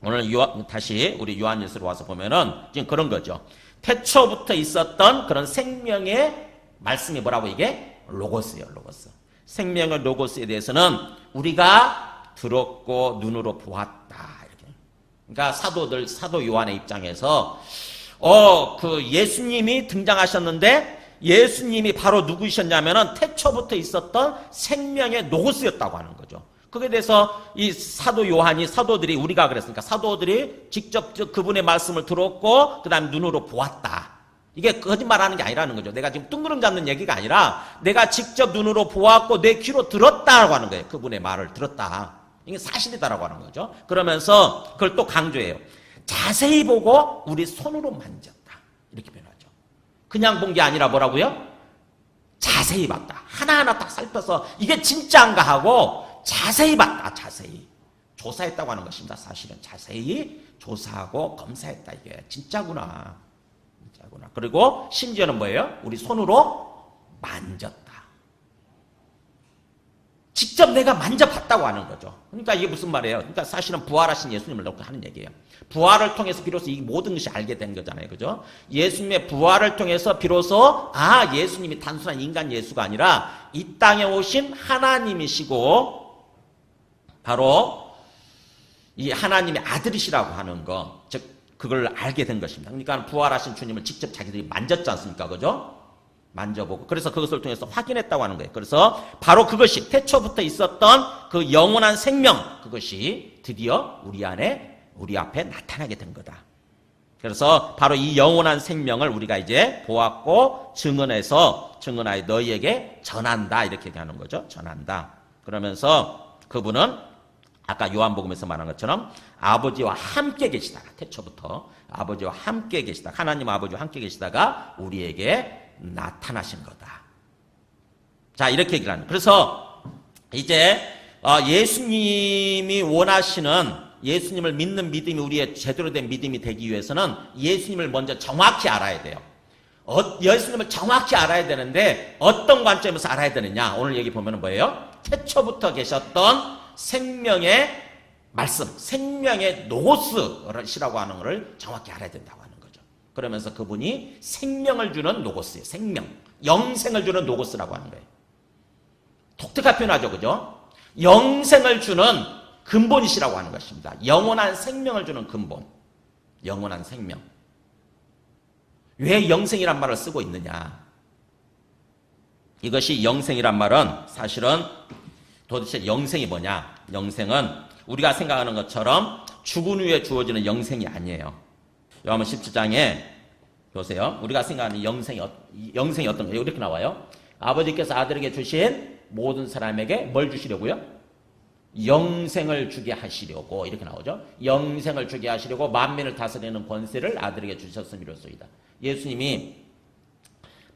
오늘 다시 우리 요한일서로 와서 보면은 지금 그런 거죠. 태초부터 있었던 그런 생명의 말씀이 뭐라고, 이게 로고스예요. 로고스. 생명의 로고스에 대해서는 우리가 들었고 눈으로 보았다. 이렇게. 그러니까 사도 요한의 입장에서 그 예수님이 등장하셨는데 예수님이 바로 누구셨냐면은 태초부터 있었던 생명의 로고스였다고 하는 거죠. 그에 대해서 이 사도 요한이, 사도들이, 우리가 그랬으니까 사도들이 직접 그분의 말씀을 들었고 그 다음에 눈으로 보았다. 이게 거짓말하는 게 아니라는 거죠. 내가 지금 뜬구름 잡는 얘기가 아니라 내가 직접 눈으로 보았고 내 귀로 들었다라고 하는 거예요. 그분의 말을 들었다. 이게 사실이다라고 하는 거죠. 그러면서 그걸 또 강조해요. 자세히 보고 우리 손으로 만졌다. 이렇게 표현하죠. 그냥 본 게 아니라 뭐라고요? 자세히 봤다. 하나하나 딱 살펴서 이게 진짜인가 하고 자세히 봤다. 자세히 조사했다고 하는 것입니다. 사실은 자세히 조사하고 검사했다. 이게 진짜구나. 그리고 심지어는 뭐예요? 우리 손으로 만졌다. 직접 내가 만져봤다고 하는 거죠. 그러니까 이게 무슨 말이에요? 그러니까 사실은 부활하신 예수님을 놓고 하는 얘기예요. 부활을 통해서 비로소 이 모든 것이 알게 된 거잖아요. 그죠? 예수님의 부활을 통해서 비로소 예수님이 단순한 인간 예수가 아니라 이 땅에 오신 하나님이시고 바로 이 하나님의 아들이시라고 하는 거, 즉 그걸 알게 된 것입니다. 그러니까 부활하신 주님을 직접 자기들이 만졌지 않습니까? 그죠? 만져보고 그래서 그것을 통해서 확인했다고 하는 거예요. 그래서 바로 그것이 태초부터 있었던 그 영원한 생명, 그것이 드디어 우리 앞에 나타나게 된 거다. 그래서 바로 이 영원한 생명을 우리가 이제 보았고 증언하여 너희에게 전한다. 이렇게 얘기하는 거죠. 전한다. 그러면서 그분은 아까 요한복음에서 말한 것처럼 아버지와 함께 계시다가, 태초부터 아버지와 함께 계시다가, 하나님 아버지와 함께 계시다가 우리에게 나타나신 거다. 자, 이렇게 얘기를 하는. 그래서 이제 예수님이 원하시는, 예수님을 믿는 믿음이 우리의 제대로 된 믿음이 되기 위해서는 예수님을 먼저 정확히 알아야 돼요. 예수님을 정확히 알아야 되는데 어떤 관점에서 알아야 되느냐? 오늘 얘기 보면 뭐예요? 태초부터 계셨던 생명의 말씀, 생명의 로고스라고 하는 것을 정확히 알아야 된다고 하는 거죠. 그러면서 그분이 생명을 주는 로고스예요. 생명, 영생을 주는 로고스라고 하는 거예요. 독특한 표현하죠. 그죠? 영생을 주는 근본이시라고 하는 것입니다. 영원한 생명을 주는 근본, 영원한 생명. 왜 영생이란 말을 쓰고 있느냐? 이것이 영생이란 말은 사실은 도대체 영생이 뭐냐? 영생은 우리가 생각하는 것처럼 죽은 후에 주어지는 영생이 아니에요. 요한복음 17장에 보세요. 우리가 생각하는 영생이 어떤 거예요? 이렇게 나와요. 아버지께서 아들에게 주신 모든 사람에게 뭘 주시려고요? 영생을 주게 하시려고, 이렇게 나오죠. 영생을 주게 하시려고 만민을 다스리는 권세를 아들에게 주셨음이로소이다. 예수님이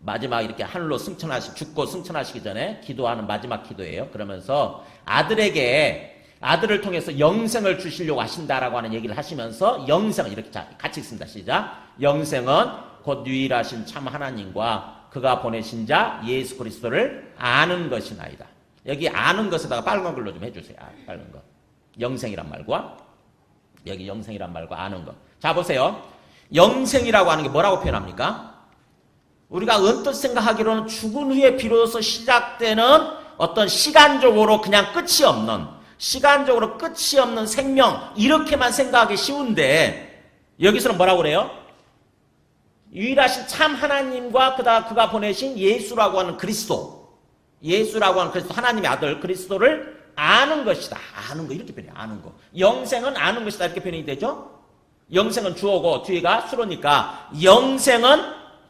마지막 이렇게 하늘로 죽고 승천하시기 전에 기도하는 마지막 기도예요. 그러면서 아들을 통해서 영생을 주시려고 하신다라고 하는 얘기를 하시면서 영생, 이렇게 같이 읽습니다. 시작. 영생은 곧 유일하신 참 하나님과 그가 보내신 자 예수 그리스도를 아는 것이나이다. 여기 아는 것에다가 빨간 걸로 좀 해주세요. 빨간 거. 영생이란 말과 여기 영생이란 말과 아는 것. 자, 보세요. 영생이라고 하는 게 뭐라고 표현합니까? 우리가 언뜻 생각하기로는 죽은 후에 비로소 시작되는 어떤 시간적으로 그냥 끝이 없는 생명, 이렇게만 생각하기 쉬운데 여기서는 뭐라고 그래요? 유일하신 참 하나님과 그가 보내신 예수라고 하는 그리스도, 하나님의 아들 그리스도를 아는 것이다. 아는 거, 이렇게 표현해요. 아는 거. 영생은 아는 것이다, 이렇게 표현이 되죠. 영생은 주어고 뒤에가 수로니까 영생은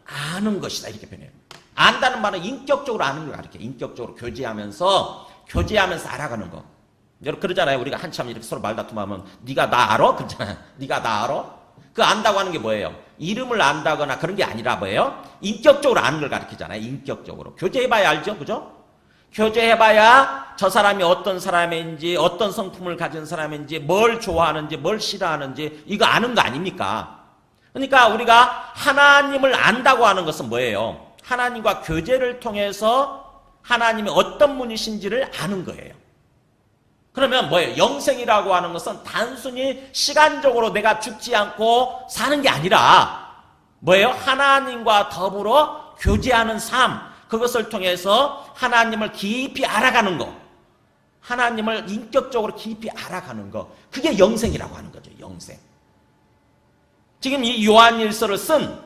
아는 것이다, 이렇게 표현해요. 안다는 말은 인격적으로 아는 걸 가르쳐요. 인격적으로 교제하면서 알아가는 거. 여러분 그러잖아요. 우리가 한참 이렇게 서로 말다툼하면 네가 나 알아? 그러잖아요. 네가 나 알아? 그 안다고 하는 게 뭐예요? 이름을 안다거나 그런 게 아니라 뭐예요? 인격적으로 아는 걸 가르치잖아요. 인격적으로. 교제해봐야 알죠? 그죠? 교제해봐야 저 사람이 어떤 사람인지, 어떤 성품을 가진 사람인지, 뭘 좋아하는지, 뭘 싫어하는지 이거 아는 거 아닙니까? 그러니까 우리가 하나님을 안다고 하는 것은 뭐예요? 하나님과 교제를 통해서 하나님이 어떤 분이신지를 아는 거예요. 그러면 뭐예요? 영생이라고 하는 것은 단순히 시간적으로 내가 죽지 않고 사는 게 아니라 뭐예요? 하나님과 더불어 교제하는 삶, 그것을 통해서 하나님을 깊이 알아가는 거, 하나님을 인격적으로 깊이 알아가는 거, 그게 영생이라고 하는 거죠. 영생. 지금 이 요한일서를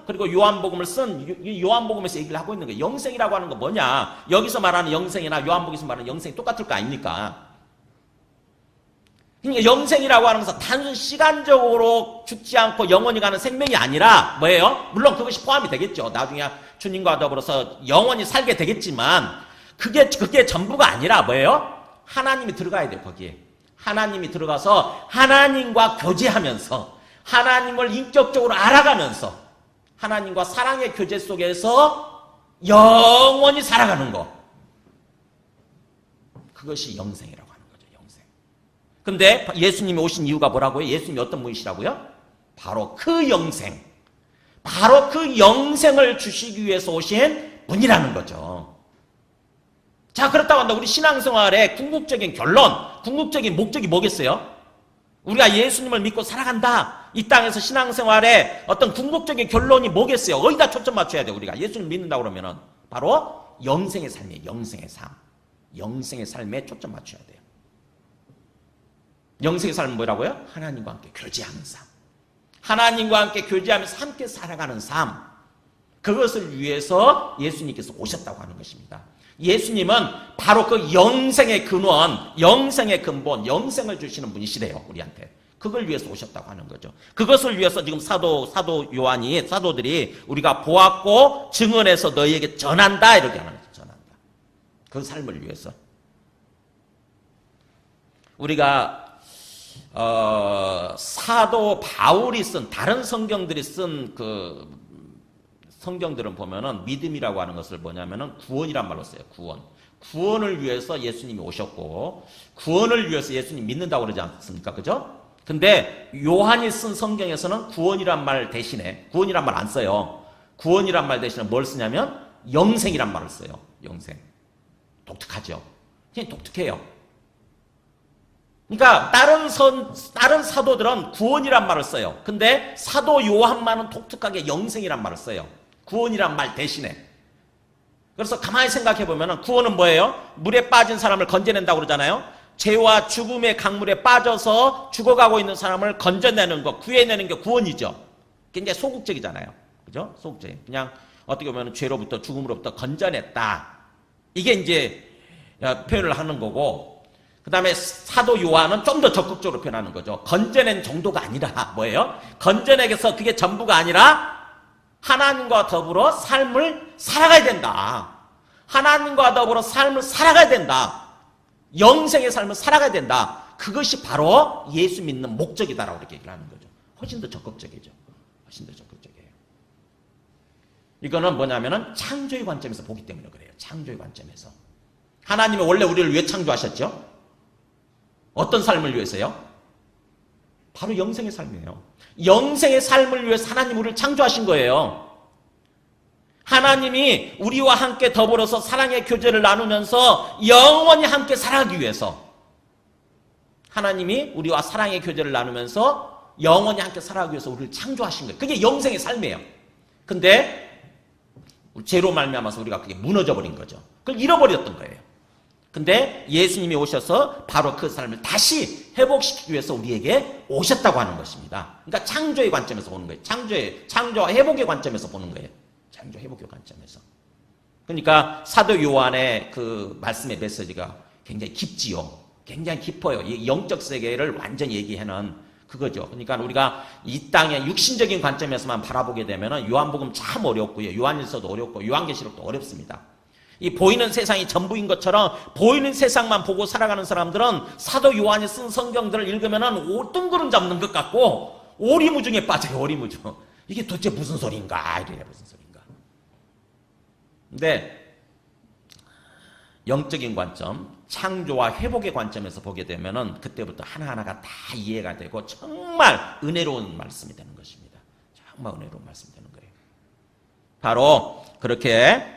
그리고 요한복음을 이 요한복음에서 얘기를 하고 있는 거예요. 영생이라고 하는 거 뭐냐? 여기서 말하는 영생이나 요한복음에서 말하는 영생이 똑같을 거 아닙니까? 그러니까 영생이라고 하는 것은 단순 시간적으로 죽지 않고 영원히 가는 생명이 아니라 뭐예요? 물론 그것이 포함이 되겠죠. 나중에 주님과 더불어서 영원히 살게 되겠지만 그게 전부가 아니라 뭐예요? 하나님이 들어가야 돼요. 거기에. 하나님이 들어가서 하나님과 교제하면서 하나님을 인격적으로 알아가면서 하나님과 사랑의 교제 속에서 영원히 살아가는 것. 그것이 영생이라고 하는 거죠. 영생. 근데 예수님이 오신 이유가 뭐라고요? 예수님이 어떤 분이시라고요? 바로 그 영생. 바로 그 영생을 주시기 위해서 오신 분이라는 거죠. 자, 그렇다고 한다. 우리 신앙생활의 궁극적인 결론, 궁극적인 목적이 뭐겠어요? 우리가 예수님을 믿고 살아간다. 이 땅에서 신앙생활의 어떤 궁극적인 결론이 뭐겠어요? 어디다 초점 맞춰야 돼요? 우리가 예수님을 믿는다고 그러면은 바로 영생의 삶이에요. 영생의 삶. 영생의 삶에 초점 맞춰야 돼요. 영생의 삶은 뭐라고요? 하나님과 함께 교제하는 삶. 하나님과 함께 교제하면서 함께 살아가는 삶. 그것을 위해서 예수님께서 오셨다고 하는 것입니다. 예수님은 바로 그 영생의 근원, 영생의 근본, 영생을 주시는 분이시래요. 우리한테. 그걸 위해서 오셨다고 하는 거죠. 그것을 위해서 지금 사도들이 우리가 보았고 증언해서 너희에게 전한다, 이렇게 하는 거죠. 전한다. 그 삶을 위해서. 우리가 사도 바울이 다른 성경들이 쓴 그 성경들은 보면은 믿음이라고 하는 것을 뭐냐면은 구원이란 말로 써요. 구원을 위해서 예수님이 오셨고 구원을 위해서 예수님 믿는다고 그러지 않습니까? 그죠? 근데 요한이 쓴 성경에서는 구원이란 말 대신에 구원이란 말 안 써요. 구원이란 말 대신에 뭘 쓰냐면 영생이란 말을 써요. 영생. 독특하죠? 그냥 독특해요. 그러니까 다른 사도들은 구원이란 말을 써요. 근데 사도 요한만은 독특하게 영생이란 말을 써요. 구원이란 말 대신에. 그래서 가만히 생각해 보면 구원은 뭐예요? 물에 빠진 사람을 건져낸다고 그러잖아요. 죄와 죽음의 강물에 빠져서 죽어가고 있는 사람을 건져내는 것, 구해내는 게 구원이죠. 굉장히 소극적이잖아요. 그죠? 소극적이. 그냥 어떻게 보면 죄로부터 죽음으로부터 건져냈다. 이게 이제 표현을 하는 거고, 그 다음에 사도 요한은 좀 더 적극적으로 표현하는 거죠. 건져낸 정도가 아니라 뭐예요? 건져내서 그게 전부가 아니라 하나님과 더불어 삶을 살아가야 된다. 하나님과 더불어 삶을 살아가야 된다. 영생의 삶을 살아가야 된다. 그것이 바로 예수 믿는 목적이다라고 이렇게 얘기를 하는 거죠. 훨씬 더 적극적이죠. 훨씬 더 적극적이에요. 이거는 뭐냐면은 창조의 관점에서 보기 때문에 그래요. 창조의 관점에서. 하나님은 원래 우리를 왜 창조하셨죠? 어떤 삶을 위해서요? 바로 영생의 삶이에요. 영생의 삶을 위해서 하나님 우리를 창조하신 거예요. 하나님이 우리와 함께 더불어서 사랑의 교제를 나누면서 영원히 함께 살아가기 위해서 하나님이 우리와 사랑의 교제를 나누면서 영원히 함께 살아가기 위해서 우리를 창조하신 거예요. 그게 영생의 삶이에요. 근데 죄로 말미암아서 우리가 그게 무너져 버린 거죠. 그걸 잃어버렸던 거예요. 근데 예수님이 오셔서 바로 그 삶을 다시 회복시키기 위해서 우리에게 오셨다고 하는 것입니다. 그러니까 창조의 관점에서 보는 거예요. 창조와 회복의 관점에서 보는 거예요. 창조 회복의 관점에서. 그러니까 사도 요한의 그 말씀의 메시지가 굉장히 깊지요. 굉장히 깊어요. 이 영적 세계를 완전히 얘기하는 그거죠. 그러니까 우리가 이 땅의 육신적인 관점에서만 바라보게 되면 요한복음 참 어렵고요. 요한일서도 어렵고 요한계시록도 어렵습니다. 이 보이는 세상이 전부인 것처럼 보이는 세상만 보고 살아가는 사람들은 사도 요한이 쓴 성경들을 읽으면 뜬구름 잡는 것 같고 오리무중에 빠져요. 오리무중. 이게 도대체 무슨 소리인가? 이래 무슨 소리인가? 근데 영적인 관점, 창조와 회복의 관점에서 보게 되면은 그때부터 하나하나가 다 이해가 되고 정말 은혜로운 말씀이 되는 것입니다. 정말 은혜로운 말씀이 되는 거예요. 바로 그렇게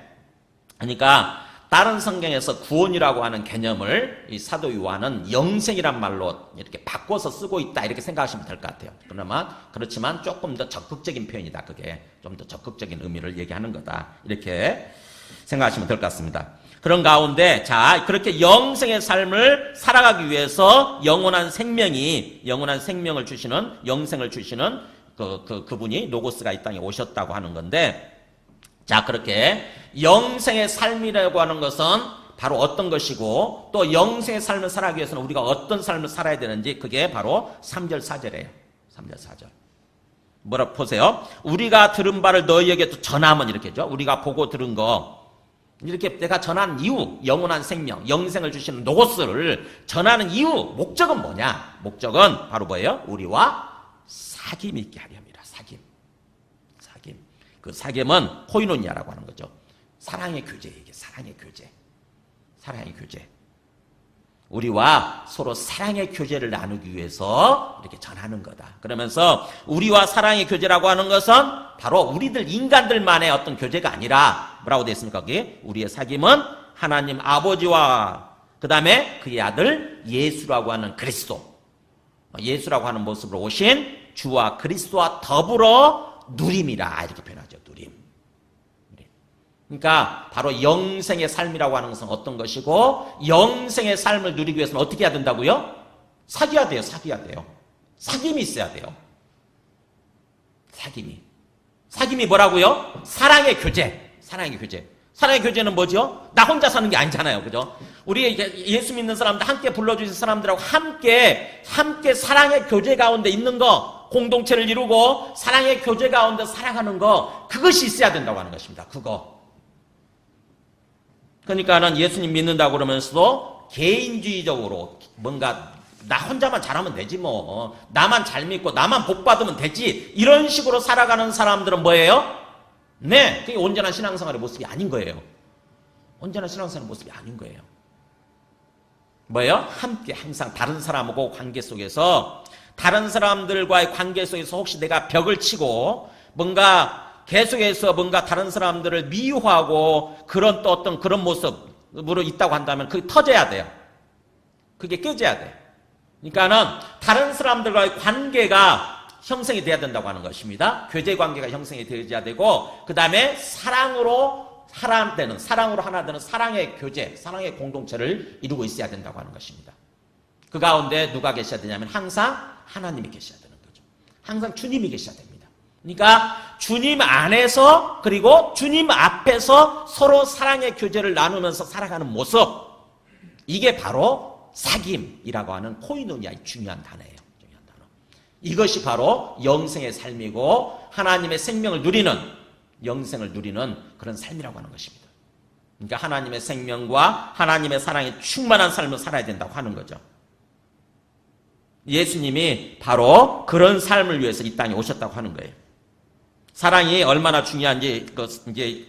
그러니까 다른 성경에서 구원이라고 하는 개념을 이 사도 요한은 영생이란 말로 이렇게 바꿔서 쓰고 있다 이렇게 생각하시면 될 것 같아요. 그렇지만 조금 더 적극적인 표현이다. 그게 좀 더 적극적인 의미를 얘기하는 거다. 이렇게 생각하시면 될 것 같습니다. 그런 가운데 자 그렇게 영생의 삶을 살아가기 위해서 영원한 생명을 주시는 영생을 주시는 그분이 로고스가 이 땅에 오셨다고 하는 건데 자 그렇게 영생의 삶이라고 하는 것은 바로 어떤 것이고 또 영생의 삶을 살아가기 위해서는 우리가 어떤 삶을 살아야 되는지 그게 바로 3절 4절이에요. 3절 4절. 뭐라 보세요. 우리가 들은 바를 너희에게 또 전함은 이렇게 하죠. 우리가 보고 들은 거 이렇게 내가 전한 이유 영원한 생명 영생을 주시는 로고스를 전하는 이유 목적은 뭐냐? 목적은 바로 뭐예요? 우리와 사귐이 있게 하려 합니다. 사귐. 그 사귐은 코이노니아라고 하는 거죠. 사랑의 교제 이게 사랑의 교제. 우리와 서로 사랑의 교제를 나누기 위해서 이렇게 전하는 거다. 그러면서 우리와 사랑의 교제라고 하는 것은 바로 우리들 인간들만의 어떤 교제가 아니라 뭐라고 되어 있습니까? 거기 우리의 사귐은 하나님 아버지와 그 다음에 그의 아들 예수라고 하는 그리스도 예수라고 하는 모습으로 오신 주와 그리스도와 더불어 누림이라 이렇게 표현하죠. 누림. 그러니까 바로 영생의 삶이라고 하는 것은 어떤 것이고 영생의 삶을 누리기 위해서는 어떻게 해야 된다고요? 사귀어야 돼요. 사귐이 있어야 돼요. 사귐이 뭐라고요? 사랑의 교제는 뭐죠? 나 혼자 사는 게 아니잖아요. 그죠? 우리 예수 믿는 사람들 함께 불러주신 사람들하고 함께 사랑의 교제 가운데 있는 거 공동체를 이루고 사랑의 교제 가운데 살아가는 거 그것이 있어야 된다고 하는 것입니다. 그거. 그러니까는 예수님 믿는다고 그러면서도 개인주의적으로 뭔가 나 혼자만 잘하면 되지 뭐 나만 잘 믿고 나만 복 받으면 되지 이런 식으로 살아가는 사람들은 뭐예요? 네, 그게 온전한 신앙생활의 모습이 아닌 거예요. 뭐예요? 함께 항상 다른 사람하고 관계 속에서 다른 사람들과의 관계 속에서 혹시 내가 벽을 치고 뭔가 계속해서 뭔가 다른 사람들을 미워하고 그런 또 어떤 그런 모습으로 있다고 한다면 그게 터져야 돼요. 그게 깨져야 돼요. 그러니까는 다른 사람들과의 관계가 형성이 돼야 된다고 하는 것입니다. 교제 관계가 형성이 되어야 되고 그 다음에 사랑으로 하나 되는 사랑의 교제, 사랑의 공동체를 이루고 있어야 된다고 하는 것입니다. 그 가운데 누가 계셔야 되냐면 항상 하나님이 계셔야 되는 거죠. 항상 주님이 계셔야 됩니다. 그러니까 주님 안에서 그리고 주님 앞에서 서로 사랑의 교제를 나누면서 살아가는 모습 이게 바로 사귐이라고 하는 코이노니아의 중요한 단어예요. 이것이 바로 영생의 삶이고 하나님의 생명을 누리는 영생을 누리는 그런 삶이라고 하는 것입니다. 그러니까 하나님의 생명과 하나님의 사랑에 충만한 삶을 살아야 된다고 하는 거죠. 예수님이 바로 그런 삶을 위해서 이 땅에 오셨다고 하는 거예요. 사랑이 얼마나 중요한지 이제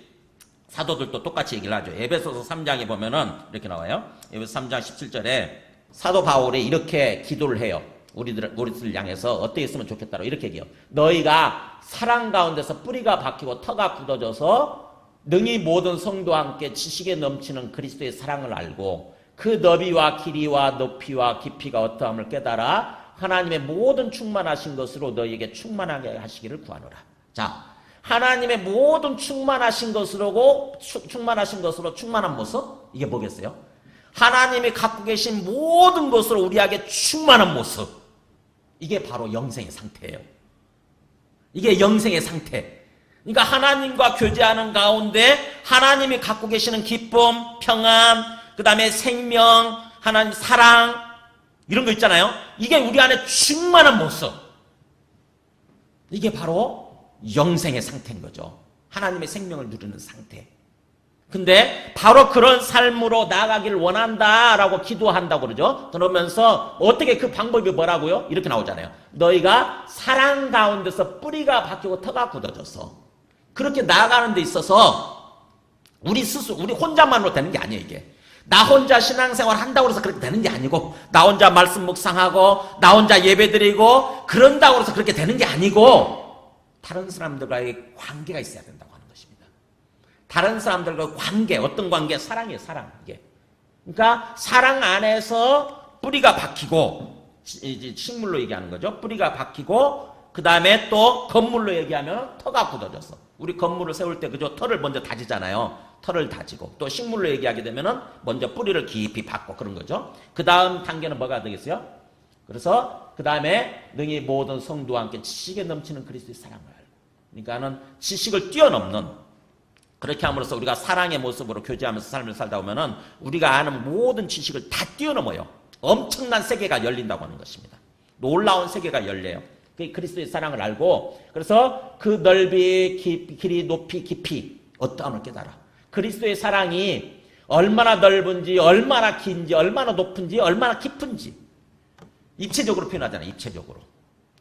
사도들도 똑같이 얘기를 하죠. 에베소서 3장에 보면은 이렇게 나와요. 에베소 3장 17절에 사도 바울이 이렇게 기도를 해요. 우리들 향해서 어떻게 했으면 좋겠다고 이렇게 얘기해요. 너희가 사랑 가운데서 뿌리가 박히고 터가 굳어져서 능히 모든 성도와 함께 지식에 넘치는 그리스도의 사랑을 알고 그 너비와 길이와 높이와 깊이가 어떠함을 깨달아 하나님의 모든 충만하신 것으로 너희에게 충만하게 하시기를 구하노라. 자, 하나님의 모든 충만하신 것으로 충만한 모습? 이게 뭐겠어요? 하나님이 갖고 계신 모든 것으로 우리에게 충만한 모습. 이게 바로 영생의 상태예요. 이게 영생의 상태. 그러니까 하나님과 교제하는 가운데 하나님이 갖고 계시는 기쁨, 평안, 그 다음에 생명, 하나님 사랑 이런 거 있잖아요. 이게 우리 안에 충만한 모습. 이게 바로 영생의 상태인 거죠. 하나님의 생명을 누리는 상태. 근데 바로 그런 삶으로 나아가기를 원한다라고 기도한다고 그러죠. 그러면서 어떻게 그 방법이 뭐라고요? 이렇게 나오잖아요. 너희가 사랑 가운데서 뿌리가 바뀌고 터가 굳어져서 그렇게 나아가는 데 있어서 우리 스스로, 우리 혼자만으로 되는 게 아니에요, 이게. 나 혼자 신앙생활 한다고 해서 그렇게 되는 게 아니고, 나 혼자 말씀 묵상하고, 나 혼자 예배 드리고, 그런다고 해서 그렇게 되는 게 아니고, 다른 사람들과의 관계가 있어야 된다고 하는 것입니다. 다른 사람들과 관계, 어떤 관계? 사랑이에요, 사랑. 이게. 그러니까 사랑 안에서 뿌리가 박히고, 식물로 얘기하는 거죠. 뿌리가 박히고, 그 다음에 또 건물로 얘기하면 터가 굳어져서. 우리 건물을 세울 때 그죠? 터를 먼저 다지잖아요. 터를 다지고. 또 식물로 얘기하게 되면은 먼저 뿌리를 깊이 박고 그런 거죠. 그 다음 단계는 뭐가 되겠어요? 그래서 그 다음에 능히 모든 성도와 함께 지식에 넘치는 그리스도의 사랑을. 그러니까는 지식을 뛰어넘는, 그렇게 함으로써 우리가 사랑의 모습으로 교제하면서 삶을 살다 보면은 우리가 아는 모든 지식을 다 뛰어넘어요. 엄청난 세계가 열린다고 하는 것입니다. 놀라운 세계가 열려요. 그 그리스도의 사랑을 알고, 그래서 그 넓이, 길이, 높이, 깊이 어떠함을 깨달아. 그리스도의 사랑이 얼마나 넓은지, 얼마나 긴지, 얼마나 높은지, 얼마나 깊은지 입체적으로 표현하잖아요. 입체적으로.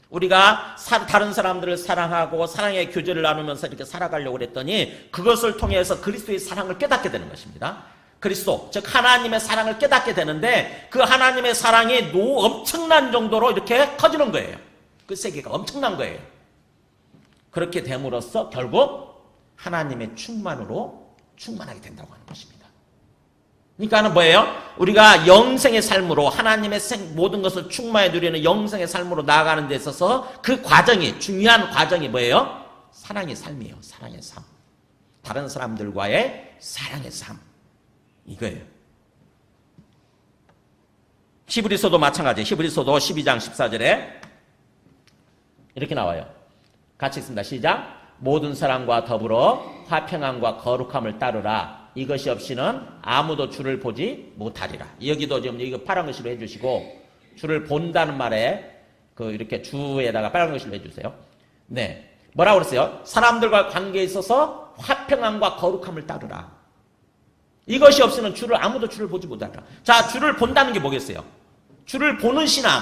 우리가 다른 사람들을 사랑하고 사랑의 교제를 나누면서 이렇게 살아가려고 그랬더니 그것을 통해서 그리스도의 사랑을 깨닫게 되는 것입니다. 그리스도, 즉 하나님의 사랑을 깨닫게 되는데 그 하나님의 사랑이 엄청난 정도로 이렇게 커지는 거예요. 그 세계가 엄청난 거예요. 그렇게 됨으로써 결국 하나님의 충만하게 된다고 하는 것입니다. 그러니까는 뭐예요? 우리가 영생의 삶으로 하나님의 모든 것을 충만히 누리는 영생의 삶으로 나아가는 데 있어서 그 과정이, 중요한 과정이 뭐예요? 사랑의 삶이에요. 사랑의 삶. 다른 사람들과의 사랑의 삶. 이거예요. 히브리서도 마찬가지. 히브리서도 12장 14절에 이렇게 나와요. 같이 읽습니다. 시작. 모든 사랑과 더불어 화평함과 거룩함을 따르라. 이것이 없이는 아무도 주를 보지 못하리라. 여기도 지금 이거 파란 글씨로 해주시고, 주를 본다는 말에 이렇게 주에다가 빨간 글씨로 해주세요. 네, 뭐라고 그랬어요? 사람들과 관계에 있어서 화평함과 거룩함을 따르라. 이것이 없이는 아무도 주를 보지 못하리라. 자, 주를 본다는 게 뭐겠어요? 주를 보는 신앙.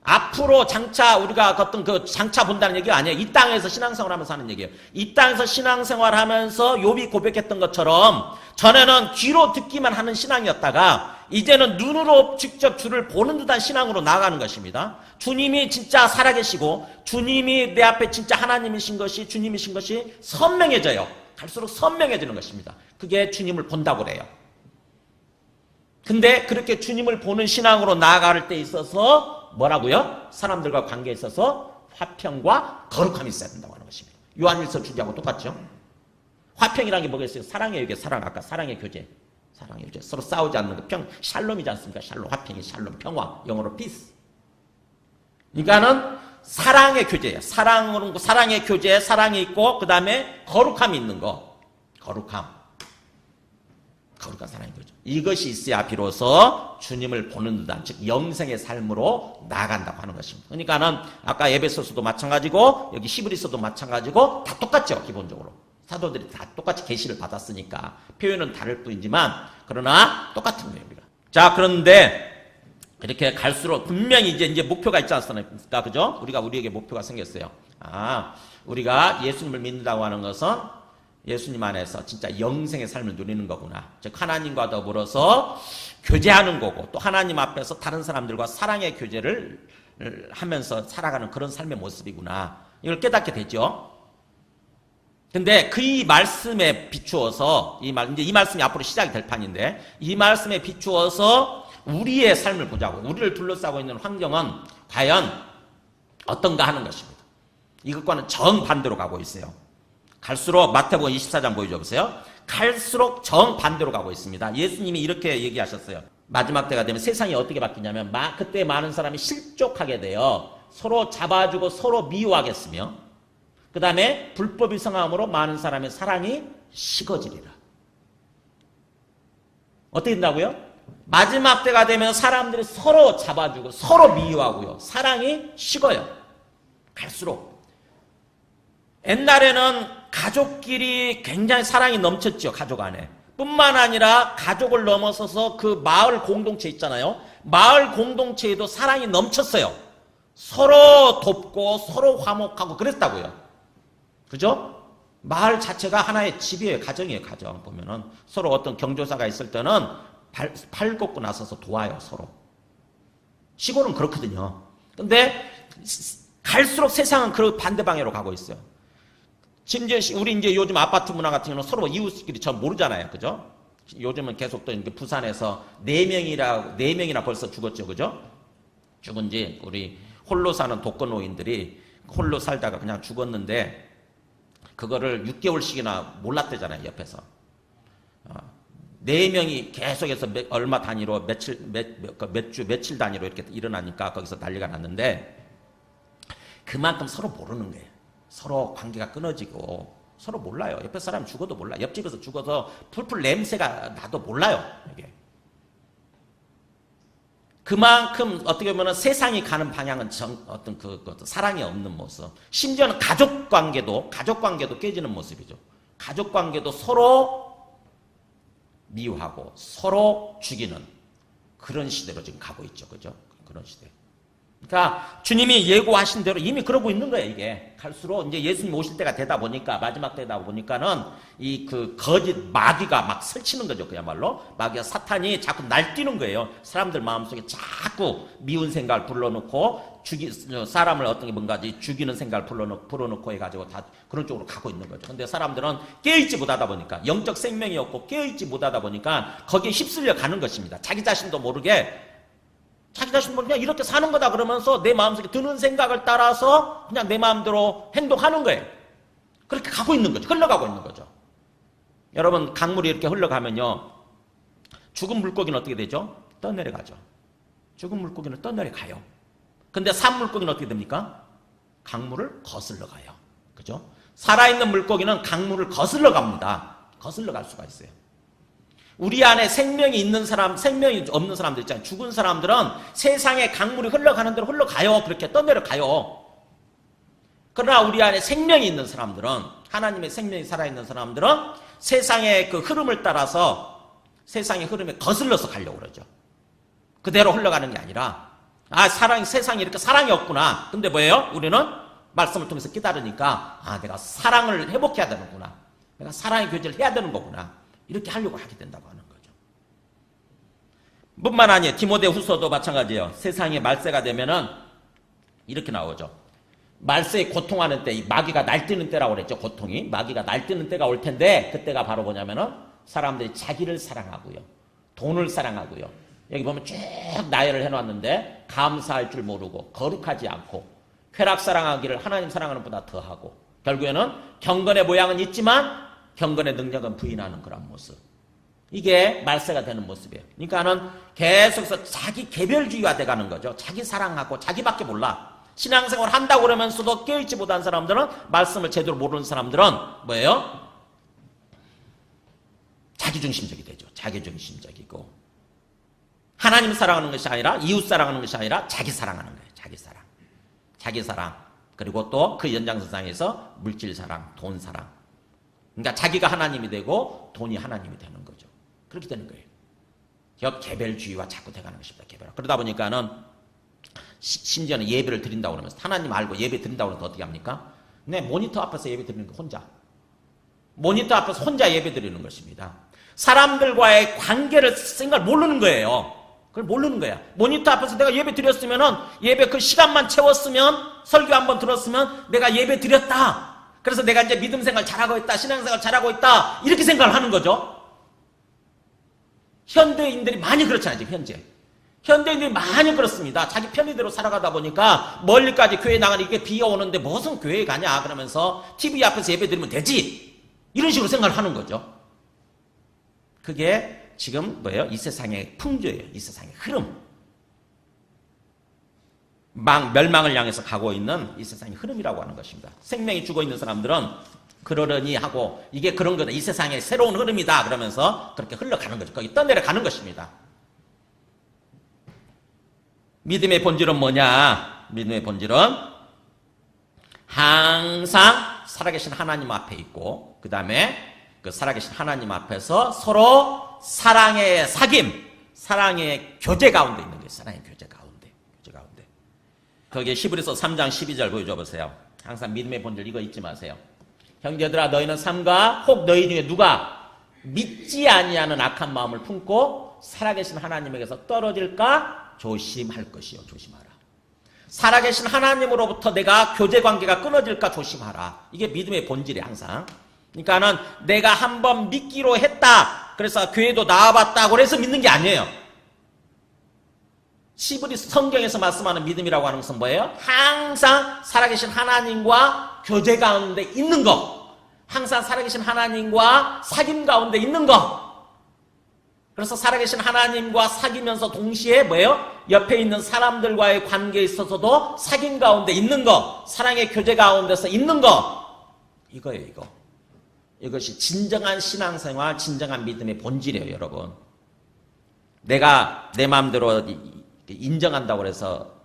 앞으로 장차 우리가 어떤 장차 본다는 얘기가 아니에요. 이 땅에서 신앙생활 하면서 하는 얘기예요. 이 땅에서 신앙생활 하면서 욥이 고백했던 것처럼 전에는 귀로 듣기만 하는 신앙이었다가 이제는 눈으로 직접 주를 보는 듯한 신앙으로 나아가는 것입니다. 주님이 진짜 살아계시고 주님이 내 앞에 진짜 하나님이신 것이, 주님이신 것이 선명해져요. 갈수록 선명해지는 것입니다. 그게 주님을 본다고 그래요. 근데 그렇게 주님을 보는 신앙으로 나아갈 때 있어서 뭐라고요? 사람들과 관계에 있어서 화평과 거룩함이 있어야 된다고 하는 것입니다. 요한일서 주기하고 똑같죠? 화평이라는 게 뭐겠어요? 사랑이에요. 이게 사랑, 아까 사랑의 교제. 사랑의 교제. 서로 싸우지 않는 거. 샬롬이지 않습니까? 샬롬, 화평이 샬롬, 평화. 영어로 peace. 그러니까는 사랑의 교제예요. 사랑의 교제, 사랑이 있고, 그 다음에 거룩함이 있는 거. 거룩한 사랑인 거죠. 이것이 있어야 비로소 주님을 보는 듯한, 즉 영생의 삶으로 나아간다고 하는 것입니다. 그러니까는 아까 에베소서도 마찬가지고 여기 히브리서도 마찬가지고 다 똑같죠. 기본적으로 사도들이 다 똑같이 계시를 받았으니까 표현은 다를 뿐이지만 그러나 똑같은 내용입니다. 자, 그런데 이렇게 갈수록 분명히 이제 목표가 있지 않습니까? 그죠? 우리에게 목표가 생겼어요. 우리가 예수님을 믿는다고 하는 것은 예수님 안에서 진짜 영생의 삶을 누리는 거구나. 즉 하나님과 더불어서 교제하는 거고, 또 하나님 앞에서 다른 사람들과 사랑의 교제를 하면서 살아가는 그런 삶의 모습이구나. 이걸 깨닫게 되죠. 근데 이 말씀에 비추어서 이제 이 말씀이 앞으로 시작이 될 판인데, 이 말씀에 비추어서 우리의 삶을 보자고. 우리를 둘러싸고 있는 환경은 과연 어떤가 하는 것입니다. 이것과는 정반대로 가고 있어요. 갈수록 마태복음 24장 보여줘 보세요. 갈수록 정반대로 가고 있습니다. 예수님이 이렇게 얘기하셨어요. 마지막 때가 되면 세상이 어떻게 바뀌냐면 그때 많은 사람이 실족하게 되어 서로 잡아주고 서로 미워하겠으며 그 다음에 불법이 성함으로 많은 사람의 사랑이 식어지리라. 어떻게 된다고요? 마지막 때가 되면 사람들이 서로 잡아주고 서로 미워하고요. 사랑이 식어요. 갈수록. 옛날에는 가족끼리 굉장히 사랑이 넘쳤죠. 가족 안에. 뿐만 아니라 가족을 넘어서서 그 마을 공동체 있잖아요. 마을 공동체에도 사랑이 넘쳤어요. 서로 돕고 서로 화목하고 그랬다고요. 그죠? 마을 자체가 하나의 집이에요. 가정이에요. 가정 보면은 서로 어떤 경조사가 있을 때는 팔 걷고 나서서 도와요. 서로. 시골은 그렇거든요. 근데 갈수록 세상은 그 반대 방향으로 가고 있어요. 심지어 우리 이제 요즘 아파트 문화 같은 경우는 서로 이웃끼리 잘 모르잖아요. 그죠? 요즘은 계속 또 부산에서 4명이나 벌써 죽었죠. 그죠? 죽은 지 우리 홀로 사는 독거노인들이 홀로 살다가 그냥 죽었는데 그거를 6개월씩이나 몰랐대잖아요. 옆에서. 4명이 계속해서 얼마 단위로 며칠 단위로 이렇게 일어나니까 거기서 난리가 났는데 그만큼 서로 모르는 거예요. 서로 관계가 끊어지고 서로 몰라요. 옆에 사람 죽어도 몰라. 옆집에서 죽어서 풀풀 냄새가 나도 몰라요. 이게. 그만큼 어떻게 보면 세상이 가는 방향은 어떤 사랑이 없는 모습. 심지어는 가족 관계도 깨지는 모습이죠. 가족 관계도 서로 미워하고 서로 죽이는 그런 시대로 지금 가고 있죠. 그죠? 그런 시대. 그러니까 주님이 예고하신 대로 이미 그러고 있는 거예요. 이게 갈수록 이제 예수님 오실 때가 되다 보니까 마지막 때다 보니까는 이 거짓 마귀가 막 설치는 거죠. 그야말로 마귀가 사탄이 자꾸 날뛰는 거예요. 사람들 마음속에 자꾸 미운 생각을 불러놓고 사람을 어떤 게 뭔가지 죽이는 생각을 불어넣고 해가지고 다 그런 쪽으로 가고 있는 거죠. 근데 사람들은 깨어있지 못하다 보니까 영적 생명이 없고 깨어있지 못하다 보니까 거기에 휩쓸려 가는 것입니다. 자기 자신도 모르게 그냥 이렇게 사는 거다 그러면서 내 마음속에 드는 생각을 따라서 그냥 내 마음대로 행동하는 거예요. 그렇게 가고 있는 거죠. 흘러가고 있는 거죠. 여러분 강물이 이렇게 흘러가면요. 죽은 물고기는 어떻게 되죠? 떠내려가죠. 죽은 물고기는 떠내려가요. 근데 산 물고기는 어떻게 됩니까? 강물을 거슬러 가요. 그죠? 살아있는 물고기는 강물을 거슬러 갑니다. 거슬러 갈 수가 있어요. 우리 안에 생명이 있는 사람, 생명이 없는 사람들 있잖아요. 죽은 사람들은 세상에 강물이 흘러가는 대로 흘러가요. 그렇게 떠내려가요. 그러나 우리 안에 생명이 있는 사람들은, 하나님의 생명이 살아있는 사람들은 세상의 그 흐름을 따라서 세상의 흐름에 거슬러서 가려고 그러죠. 그대로 흘러가는 게 아니라 세상에 이렇게 사랑이 없구나. 근데 뭐예요? 우리는 말씀을 통해서 깨달으니까 내가 사랑을 회복해야 되는구나. 내가 사랑의 교제를 해야 되는 거구나. 이렇게 하려고 하게 된다고 하는 거죠. 뿐만 아니에요. 디모데후서도 마찬가지예요. 세상에 말세가 되면은 이렇게 나오죠. 말세에 고통하는 때, 마귀가 날뛰는 때라고 그랬죠. 고통이 마귀가 날뛰는 때가 올 텐데 그때가 바로 뭐냐면은 사람들이 자기를 사랑하고요, 돈을 사랑하고요. 여기 보면 쭉 나열을 해놨는데 감사할 줄 모르고 거룩하지 않고 쾌락 사랑하기를 하나님 사랑하는 것보다 더하고 결국에는 경건의 모양은 있지만 경건의 능력은 부인하는 그런 모습. 이게 말세가 되는 모습이에요. 그러니까는 계속해서 자기 개별주의가 돼가는 거죠. 자기 사랑하고 자기밖에 몰라. 신앙생활 한다고 그러면서도 깨어있지 못한 사람들은, 말씀을 제대로 모르는 사람들은 뭐예요? 자기중심적이 되죠. 자기중심적이고 하나님 사랑하는 것이 아니라, 이웃 사랑하는 것이 아니라 자기 사랑하는 거예요. 자기 사랑. 그리고 또 그 연장선상에서 물질 사랑, 돈 사랑. 그러니까 자기가 하나님이 되고 돈이 하나님이 되는 거죠. 그렇게 되는 거예요. 개별주의와 자꾸 돼가는 것입니다. 개별. 그러다 보니까는 심지어는 예배를 드린다고 그러면서, 하나님 알고 예배 드린다고 그러면서 어떻게 합니까? 네, 모니터 앞에서 예배 드리는 거 혼자. 모니터 앞에서 혼자 예배 드리는 것입니다. 사람들과의 관계를 생각을 모르는 거예요. 그걸 모르는 거야. 모니터 앞에서 내가 예배 드렸으면은, 예배 그 시간만 채웠으면, 설교 한번 들었으면 내가 예배 드렸다. 그래서 내가 이제 믿음 생활 잘하고 있다, 신앙생활 잘하고 있다, 이렇게 생각을 하는 거죠. 현대인들이 많이 그렇잖아요, 지금 현재. 현대인들이 많이 그렇습니다. 자기 편의대로 살아가다 보니까 멀리까지 교회 나가는 이게 비가 오는데 무슨 교회 가냐 그러면서 TV 앞에서 예배 드리면 되지. 이런 식으로 생각을 하는 거죠. 그게 지금 뭐예요? 이 세상의 풍조예요. 이 세상의 흐름. 멸망을 향해서 가고 있는 이 세상의 흐름이라고 하는 것입니다. 생명이 죽어 있는 사람들은 그러려니 하고 이게 그런 거다. 이 세상의 새로운 흐름이다. 그러면서 그렇게 흘러가는 거죠. 거기 떠내려가는 것입니다. 믿음의 본질은 뭐냐? 믿음의 본질은 항상 살아계신 하나님 앞에 있고 그 다음에 그 살아계신 하나님 앞에서 서로 사랑의 사귐, 사랑의 교제 가운데 있는 거예요. 사랑의 교제 가운데. 거기에 히브리서 3장 12절 보여줘 보세요. 항상 믿음의 본질 이거 잊지 마세요. 형제들아 너희는 삼가 혹 너희 중에 누가 믿지 아니하는 악한 마음을 품고 살아계신 하나님에게서 떨어질까 조심할 것이요. 조심하라. 살아계신 하나님으로부터 내가 교제관계가 끊어질까 조심하라. 이게 믿음의 본질이 항상. 그러니까는 내가 한번 믿기로 했다. 그래서 교회도 나와봤다고 그래서 믿는 게 아니에요. 히브리서 성경에서 말씀하는 믿음이라고 하는 것은 뭐예요? 항상 살아계신 하나님과 교제 가운데 있는 거. 항상 살아계신 하나님과 사귐 가운데 있는 거. 그래서 살아계신 하나님과 사귀면서 동시에 뭐예요? 옆에 있는 사람들과의 관계에 있어서도 사귐 가운데 있는 거. 사랑의 교제 가운데서 있는 거. 이거예요, 이거. 이것이 진정한 신앙생활, 진정한 믿음의 본질이에요, 여러분. 내가 내 마음대로 인정한다고 해서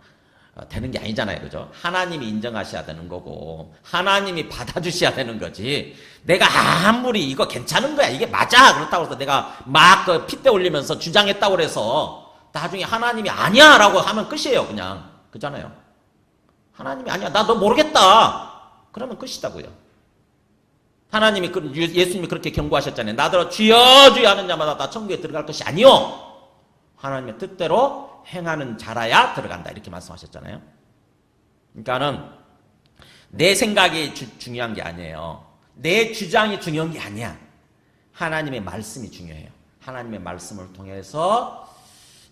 되는 게 아니잖아요, 그죠? 하나님이 인정하셔야 되는 거고 하나님이 받아주셔야 되는 거지. 내가 아무리 이거 괜찮은 거야, 이게 맞아 그렇다고 해서 내가 막 핏대 올리면서 주장했다고 해서 나중에 하나님이 아니야 라고 하면 끝이에요. 그냥 그잖아요. 하나님이 아니야, 나 너 모르겠다 그러면 끝이다고요. 하나님이 예수님이 그렇게 경고하셨잖아요. 나더러 주여 주여 하는 자마다 다 천국에 들어갈 것이 아니요 하나님의 뜻대로 행하는 자라야 들어간다 이렇게 말씀하셨잖아요. 그러니까는 내 생각이 중요한 게 아니에요. 내 주장이 중요한 게 아니야. 하나님의 말씀이 중요해요. 하나님의 말씀을 통해서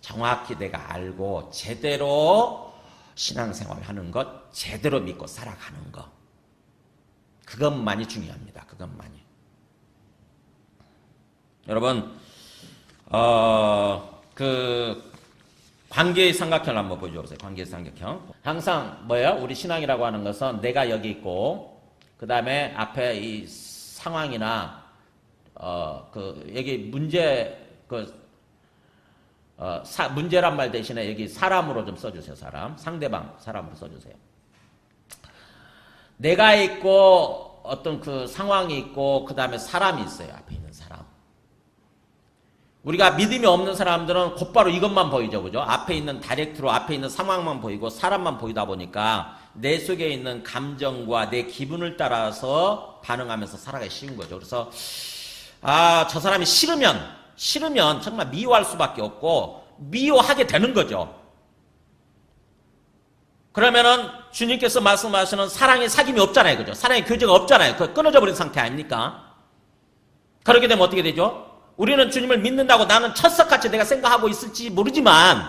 정확히 내가 알고 제대로 신앙생활을 하는 것, 제대로 믿고 살아가는 것, 그것만이 중요합니다. 그것만이. 여러분 관계의 삼각형을 한번 보여주세요. 관계의 삼각형. 항상 뭐예요? 우리 신앙이라고 하는 것은 내가 여기 있고 그 다음에 앞에 이 상황이나 여기 문제란 말 대신에 여기 사람으로 좀 써주세요. 상대방 사람으로 써주세요. 내가 있고 어떤 그 상황이 있고 그 다음에 사람이 있어요. 앞에 있는 사람. 우리가 믿음이 없는 사람들은 곧바로 이것만 보이죠. 그죠? 앞에 있는 다이렉트로 앞에 있는 상황만 보이고 사람만 보이다 보니까 내 속에 있는 감정과 내 기분을 따라서 반응하면서 살아가기 쉬운 거죠. 그래서 저 사람이 싫으면 정말 미워할 수밖에 없고 미워하게 되는 거죠. 그러면은 주님께서 말씀하시는 사랑의 사귐이 없잖아요. 그죠? 사랑의 교제가 없잖아요. 그 끊어져 버린 상태 아닙니까? 그렇게 되면 어떻게 되죠? 우리는 주님을 믿는다고 나는 철석같이 내가 생각하고 있을지 모르지만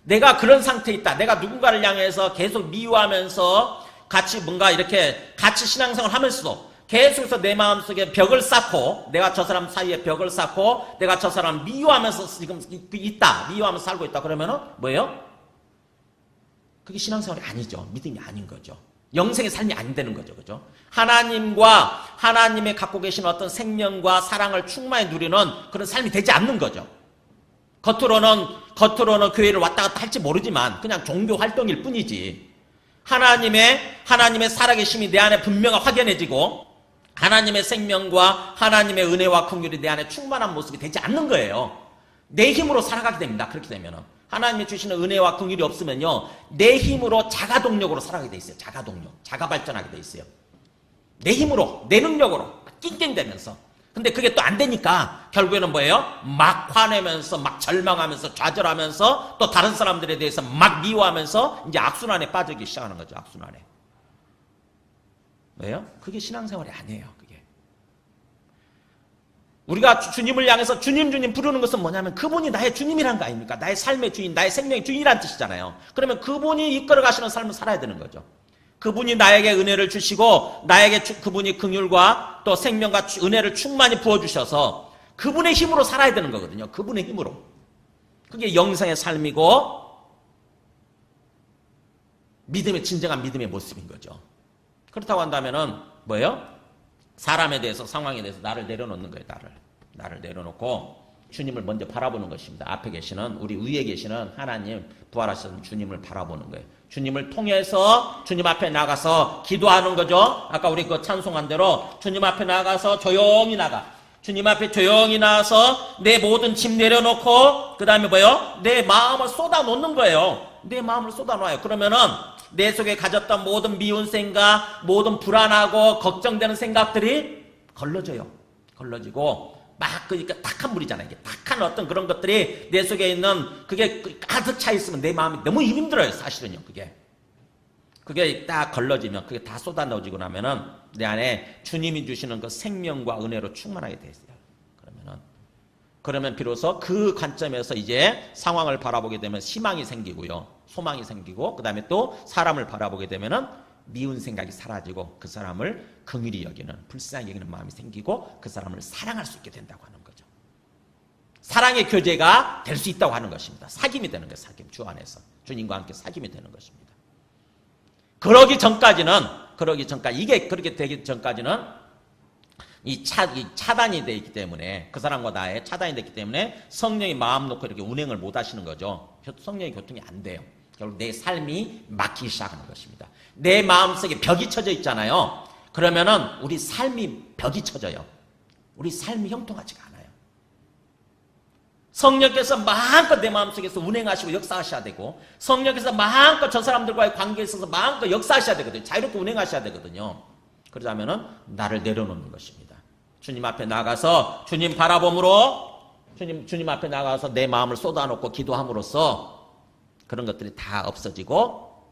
내가 그런 상태에 있다. 내가 누군가를 향해서 계속 미워하면서 같이 뭔가 이렇게 같이 신앙생활을 하면서도 계속해서 내 마음속에 벽을 쌓고 내가 저 사람 사이에 벽을 쌓고 내가 저 사람 미워하면서 지금 있다. 미워하면서 살고 있다. 그러면은 뭐예요? 그게 신앙생활이 아니죠. 믿음이 아닌 거죠. 영생의 삶이 안 되는 거죠. 그죠? 하나님과 하나님의 갖고 계신 어떤 생명과 사랑을 충만히 누리는 그런 삶이 되지 않는 거죠. 겉으로는 교회를 왔다 갔다 할지 모르지만 그냥 종교 활동일 뿐이지. 하나님의 살아계심이 내 안에 분명히 확연해지고 하나님의 생명과 하나님의 은혜와 긍휼이 내 안에 충만한 모습이 되지 않는 거예요. 내 힘으로 살아가게 됩니다. 그렇게 되면은. 하나님이 주시는 은혜와 긍휼이 없으면요. 내 힘으로 자가동력으로 살아가게 돼 있어요. 자가발전하게 돼 있어요. 내 힘으로, 내 능력으로 낑낑대면서. 근데 그게 또 안 되니까 결국에는 뭐예요? 막 화내면서 막 절망하면서 좌절하면서 또 다른 사람들에 대해서 막 미워하면서 이제 악순환에 빠지기 시작하는 거죠. 악순환에. 왜요? 그게 신앙생활이 아니에요. 그게. 우리가 주님을 향해서 주님 주님 부르는 것은 뭐냐면 그분이 나의 주님이란 거 아닙니까? 나의 삶의 주인, 나의 생명의 주인이란 뜻이잖아요. 그러면 그분이 이끌어 가시는 삶을 살아야 되는 거죠. 그분이 나에게 은혜를 주시고 나에게 그분이 긍휼과 또 생명과 은혜를 충만히 부어주셔서 그분의 힘으로 살아야 되는 거거든요. 그분의 힘으로. 그게 영생의 삶이고 믿음의 진정한 믿음의 모습인 거죠. 그렇다고 한다면은 뭐예요? 사람에 대해서 상황에 대해서 나를 내려놓는 거예요. 나를 내려놓고 주님을 먼저 바라보는 것입니다. 앞에 계시는 우리 위에 계시는 하나님 부활하신 주님을 바라보는 거예요. 주님을 통해서 주님 앞에 나가서 기도하는 거죠. 아까 우리 그 찬송한 대로 주님 앞에 나가서 조용히 나가. 주님 앞에 조용히 나와서 내 모든 짐 내려놓고 그 다음에 뭐예요? 내 마음을 쏟아놓는 거예요. 내 마음을 쏟아놓아요. 그러면은 내 속에 가졌던 모든 미운 생각, 모든 불안하고 걱정되는 생각들이 걸러져요. 걸러지고 막 그러니까 탁한 물이잖아요. 이게 탁한 어떤 그런 것들이 내 속에 있는 그게 가득 차 있으면 내 마음이 너무 힘들어요. 사실은요. 그게 딱 걸러지면 그게 다 쏟아넣어지고 나면은 내 안에 주님이 주시는 그 생명과 은혜로 충만하게 돼 있어요. 그러면 비로소 그 관점에서 이제 상황을 바라보게 되면 희망이 생기고요. 소망이 생기고 그다음에 또 사람을 바라보게 되면은 미운 생각이 사라지고 그 사람을 긍휼히 여기는 불쌍히 여기는 마음이 생기고 그 사람을 사랑할 수 있게 된다고 하는 거죠. 사랑의 교제가 될 수 있다고 하는 것입니다. 사귐이 되는 거예요. 사귐. 주 안에서 주님과 함께 사귐이 되는 것입니다. 그러기 전까지 이게 그렇게 되기 전까지는 이 차단이 되어 있기 때문에 그 사람과 나의 차단이 됐기 때문에 성령이 마음 놓고 이렇게 운행을 못 하시는 거죠. 성령의 교통이 안 돼요. 결국 내 삶이 막히기 시작하는 것입니다. 내 마음속에 벽이 쳐져 있잖아요. 그러면은 우리 삶이 벽이 쳐져요. 우리 삶이 형통하지가 않아요. 성령께서 마음껏 내 마음속에서 운행하시고 역사하셔야 되고 성령께서 마음껏 저 사람들과의 관계에 있어서 마음껏 역사하셔야 되거든요. 자유롭게 운행하셔야 되거든요. 그러자면은 나를 내려놓는 것입니다. 주님 앞에 나가서 주님 바라봄으로 주님 앞에 나가서 내 마음을 쏟아놓고 기도함으로써 그런 것들이 다 없어지고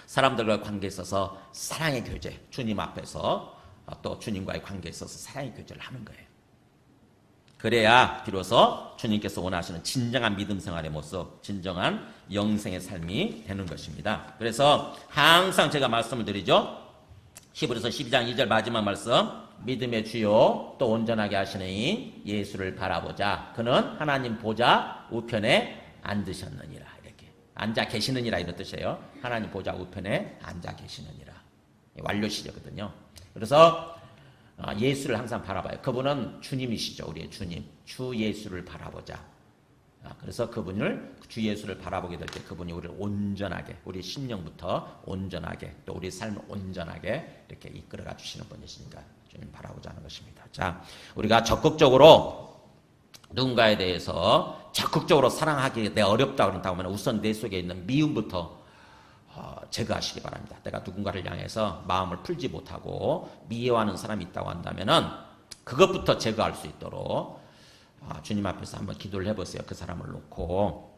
사람들과의 관계에 있어서 사랑의 교제, 주님 앞에서 또 주님과의 관계에 있어서 사랑의 교제를 하는 거예요. 그래야 비로소 주님께서 원하시는 진정한 믿음 생활의 모습, 진정한 영생의 삶이 되는 것입니다. 그래서 항상 제가 말씀을 드리죠. 히브리서 12장 2절 마지막 말씀, 믿음의 주요 또 온전하게 하시는 예수를 바라보자. 그는 하나님 보좌 우편에 앉으셨느니라. 이렇게 앉아 계시느니라 이런 뜻이에요. 하나님 보좌 우편에 앉아 계시느니라. 완료 시제거든요. 그래서 예수를 항상 바라봐요. 그분은 주님이시죠. 우리의 주님. 주 예수를 바라보자. 그래서 그분을 주 예수를 바라보게 될 때 그분이 우리를 온전하게 우리 심령부터 온전하게 또 우리 삶을 온전하게 이렇게 이끌어가 주시는 분이시니까 주님 바라보자는 것입니다. 자, 우리가 적극적으로 누군가에 대해서 적극적으로 사랑하기 내 어렵다 그런다고 하면 우선 내 속에 있는 미움부터 제거하시기 바랍니다. 내가 누군가를 향해서 마음을 풀지 못하고 미워하는 사람이 있다고 한다면은 그것부터 제거할 수 있도록 주님 앞에서 한번 기도를 해보세요. 그 사람을 놓고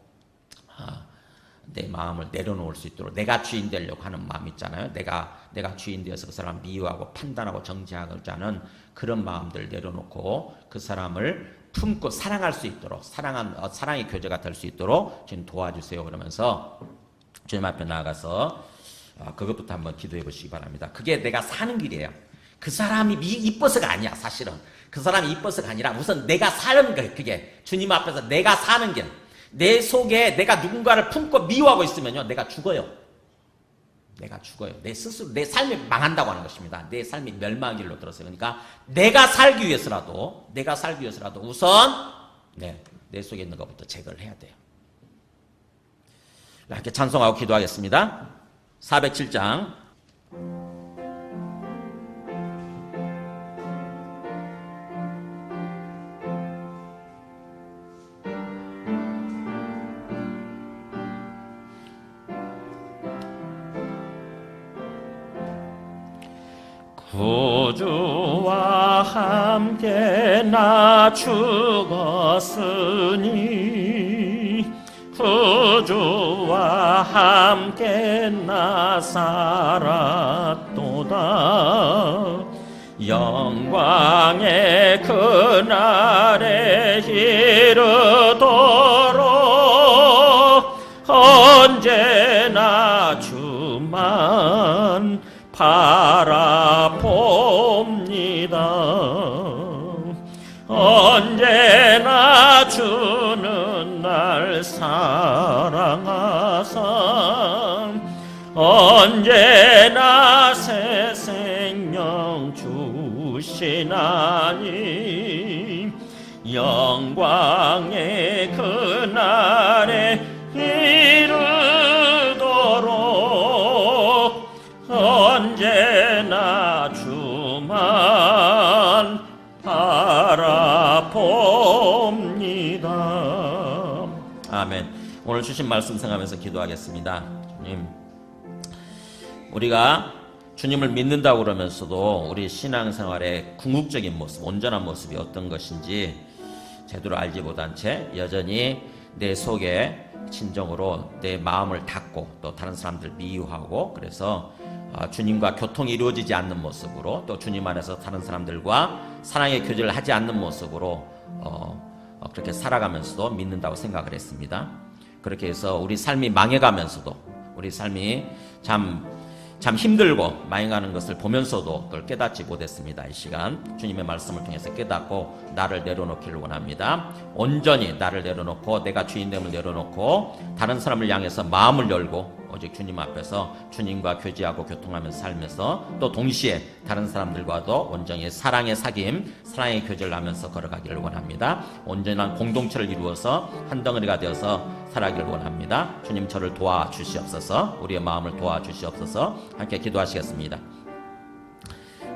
내 마음을 내려놓을 수 있도록 내가 주인 되려고 하는 마음 있잖아요. 내가 주인 되어서 그 사람을 미워하고 판단하고 정죄하고자 하는 그런 마음들을 내려놓고 그 사람을 품고 사랑할 수 있도록 사랑의 교제가 될 수 있도록 주님 도와주세요. 그러면서 주님 앞에 나아가서 그것부터 한번 기도해 보시기 바랍니다. 그게 내가 사는 길이에요. 그 사람이 이뻐서가 아니야. 사실은 그 사람이 이뻐서가 아니라 우선 내가 사는 거예요. 그게 주님 앞에서 내가 사는 길. 내 속에 내가 누군가를 품고 미워하고 있으면요 내가 죽어요. 내 스스로 내 삶이 망한다고 하는 것입니다. 내 삶이 멸망의 길로 들었어요. 그러니까 내가 살기 위해서라도 우선 내 속에 있는 것부터 제거를 해야 돼요. 이렇게 찬송하고 기도하겠습니다. 407장 구주와 함께 나 죽었으니 구주와 함께 나 살았도다. 영광의 그날에 이르도록 언제나 주만 바라봅니다. 언제나 주는 날 사랑하사 언제나 새 생명 주시나니 영광의 그날에 이르도록 언제나 주만 바라봅니다. 아멘. 오늘 주신 말씀 생각하면서 기도하겠습니다. 주님, 우리가 주님을 믿는다고 그러면서도 우리 신앙생활의 궁극적인 모습, 온전한 모습이 어떤 것인지 제대로 알지 못한 채 여전히 내 속에 진정으로 내 마음을 닫고 또 다른 사람들 미워하고 그래서 주님과 교통이 이루어지지 않는 모습으로 또 주님 안에서 다른 사람들과 사랑의 교제를 하지 않는 모습으로 그렇게 살아가면서도 믿는다고 생각을 했습니다. 그렇게 해서 우리 삶이 망해가면서도 우리 삶이 참 힘들고 망해가는 것을 보면서도 그걸 깨닫지 못했습니다. 이 시간 주님의 말씀을 통해서 깨닫고 나를 내려놓기를 원합니다. 온전히 나를 내려놓고 내가 주인됨을 내려놓고 다른 사람을 향해서 마음을 열고 오직 주님 앞에서 주님과 교제하고 교통하면서 살면서 또 동시에 다른 사람들과도 온전히 사랑의 사귐, 사랑의 교제를 하면서 걸어가기를 원합니다. 온전한 공동체를 이루어서 한 덩어리가 되어서 살아가기를 원합니다. 주님 저를 도와주시옵소서. 우리의 마음을 도와주시옵소서. 함께 기도하시겠습니다.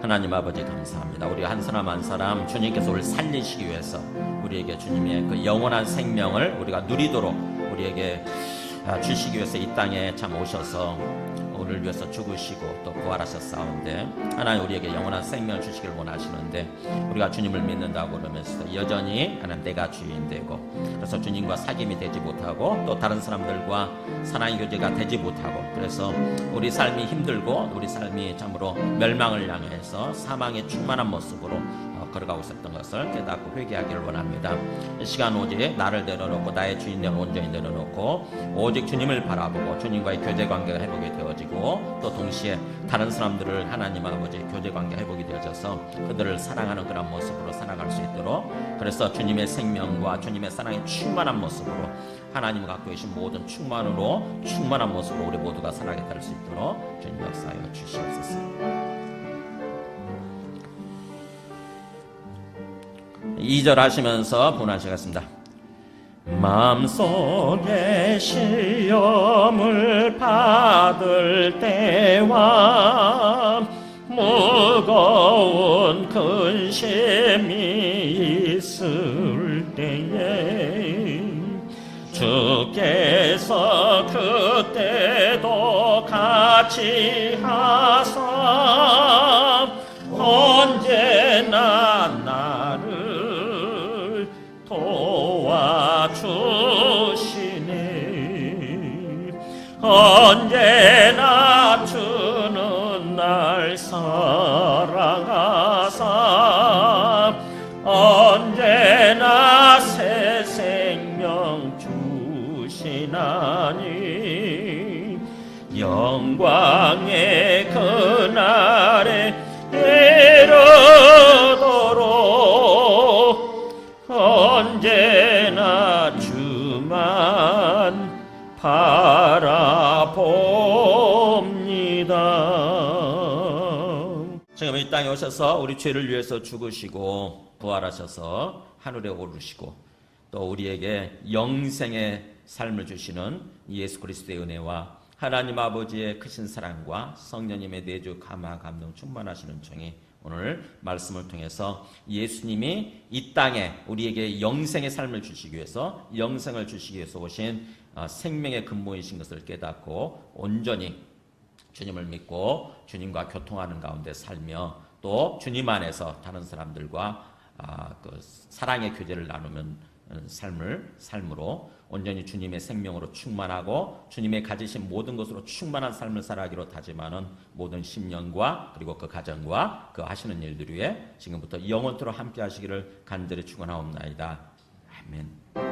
하나님 아버지 감사합니다. 우리 한 사람 한 사람 주님께서 우리를 살리시기 위해서 우리에게 주님의 그 영원한 생명을 우리가 누리도록 우리에게 주시기 위해서 이 땅에 참 오셔서 우리를 위해서 죽으시고 또 부활하셨사온데 하나님 우리에게 영원한 생명을 주시길 원하시는데 우리가 주님을 믿는다고 그러면서 여전히 하나님 내가 주인 되고 그래서 주님과 사귐이 되지 못하고 또 다른 사람들과 사랑의 교제가 되지 못하고 그래서 우리 삶이 힘들고 우리 삶이 참으로 멸망을 향해서 사망의 충만한 모습으로 걸어가고 있었던 것을 깨닫고 회개하기를 원합니다. 이 시간 오직 나를 내려놓고 나의 주인됨을 온전히 내려놓고 오직 주님을 바라보고 주님과의 교제관계가 회복이 되어지고 또 동시에 다른 사람들을 하나님 아버지 교제관계가 회복이 되어져서 그들을 사랑하는 그런 모습으로 살아갈 수 있도록 그래서 주님의 생명과 주님의 사랑의 충만한 모습으로 하나님이 갖고 계신 모든 충만한 모습으로 우리 모두가 살아가게 될 수 있도록 주님 역사하여 주시옵소서. 2절 하시면서 분하시겠습니다. 마음속에 시험을 받을 때와 무거운 근심이 있을 때에 주께서 그때도 같이 하사 언제나 나를 도와주시네. 언제나 주는 날 사랑하사 언제나 새 생명 주시나니 영광의 그날에 이르도록 언제나 주만 바라봅니다. 지금 이 땅에 오셔서 우리 죄를 위해서 죽으시고 부활하셔서 하늘에 오르시고 또 우리에게 영생의 삶을 주시는 예수 그리스도의 은혜와 하나님 아버지의 크신 사랑과 성령님의 내주 감화 감동 충만하시는 종이 오늘 말씀을 통해서 예수님이 이 땅에 우리에게 영생의 삶을 주시기 위해서 영생을 주시기 위해서 오신 생명의 근본이신 것을 깨닫고 온전히 주님을 믿고 주님과 교통하는 가운데 살며 또 주님 안에서 다른 사람들과 그 사랑의 교제를 나누면 삶으로 온전히 주님의 생명으로 충만하고 주님의 가지신 모든 것으로 충만한 삶을 살아가기로 다짐하는 모든 심령과 그리고 그 가정과 그 하시는 일들 위해 지금부터 영원토록 함께 하시기를 간절히 축원하옵나이다. 아멘.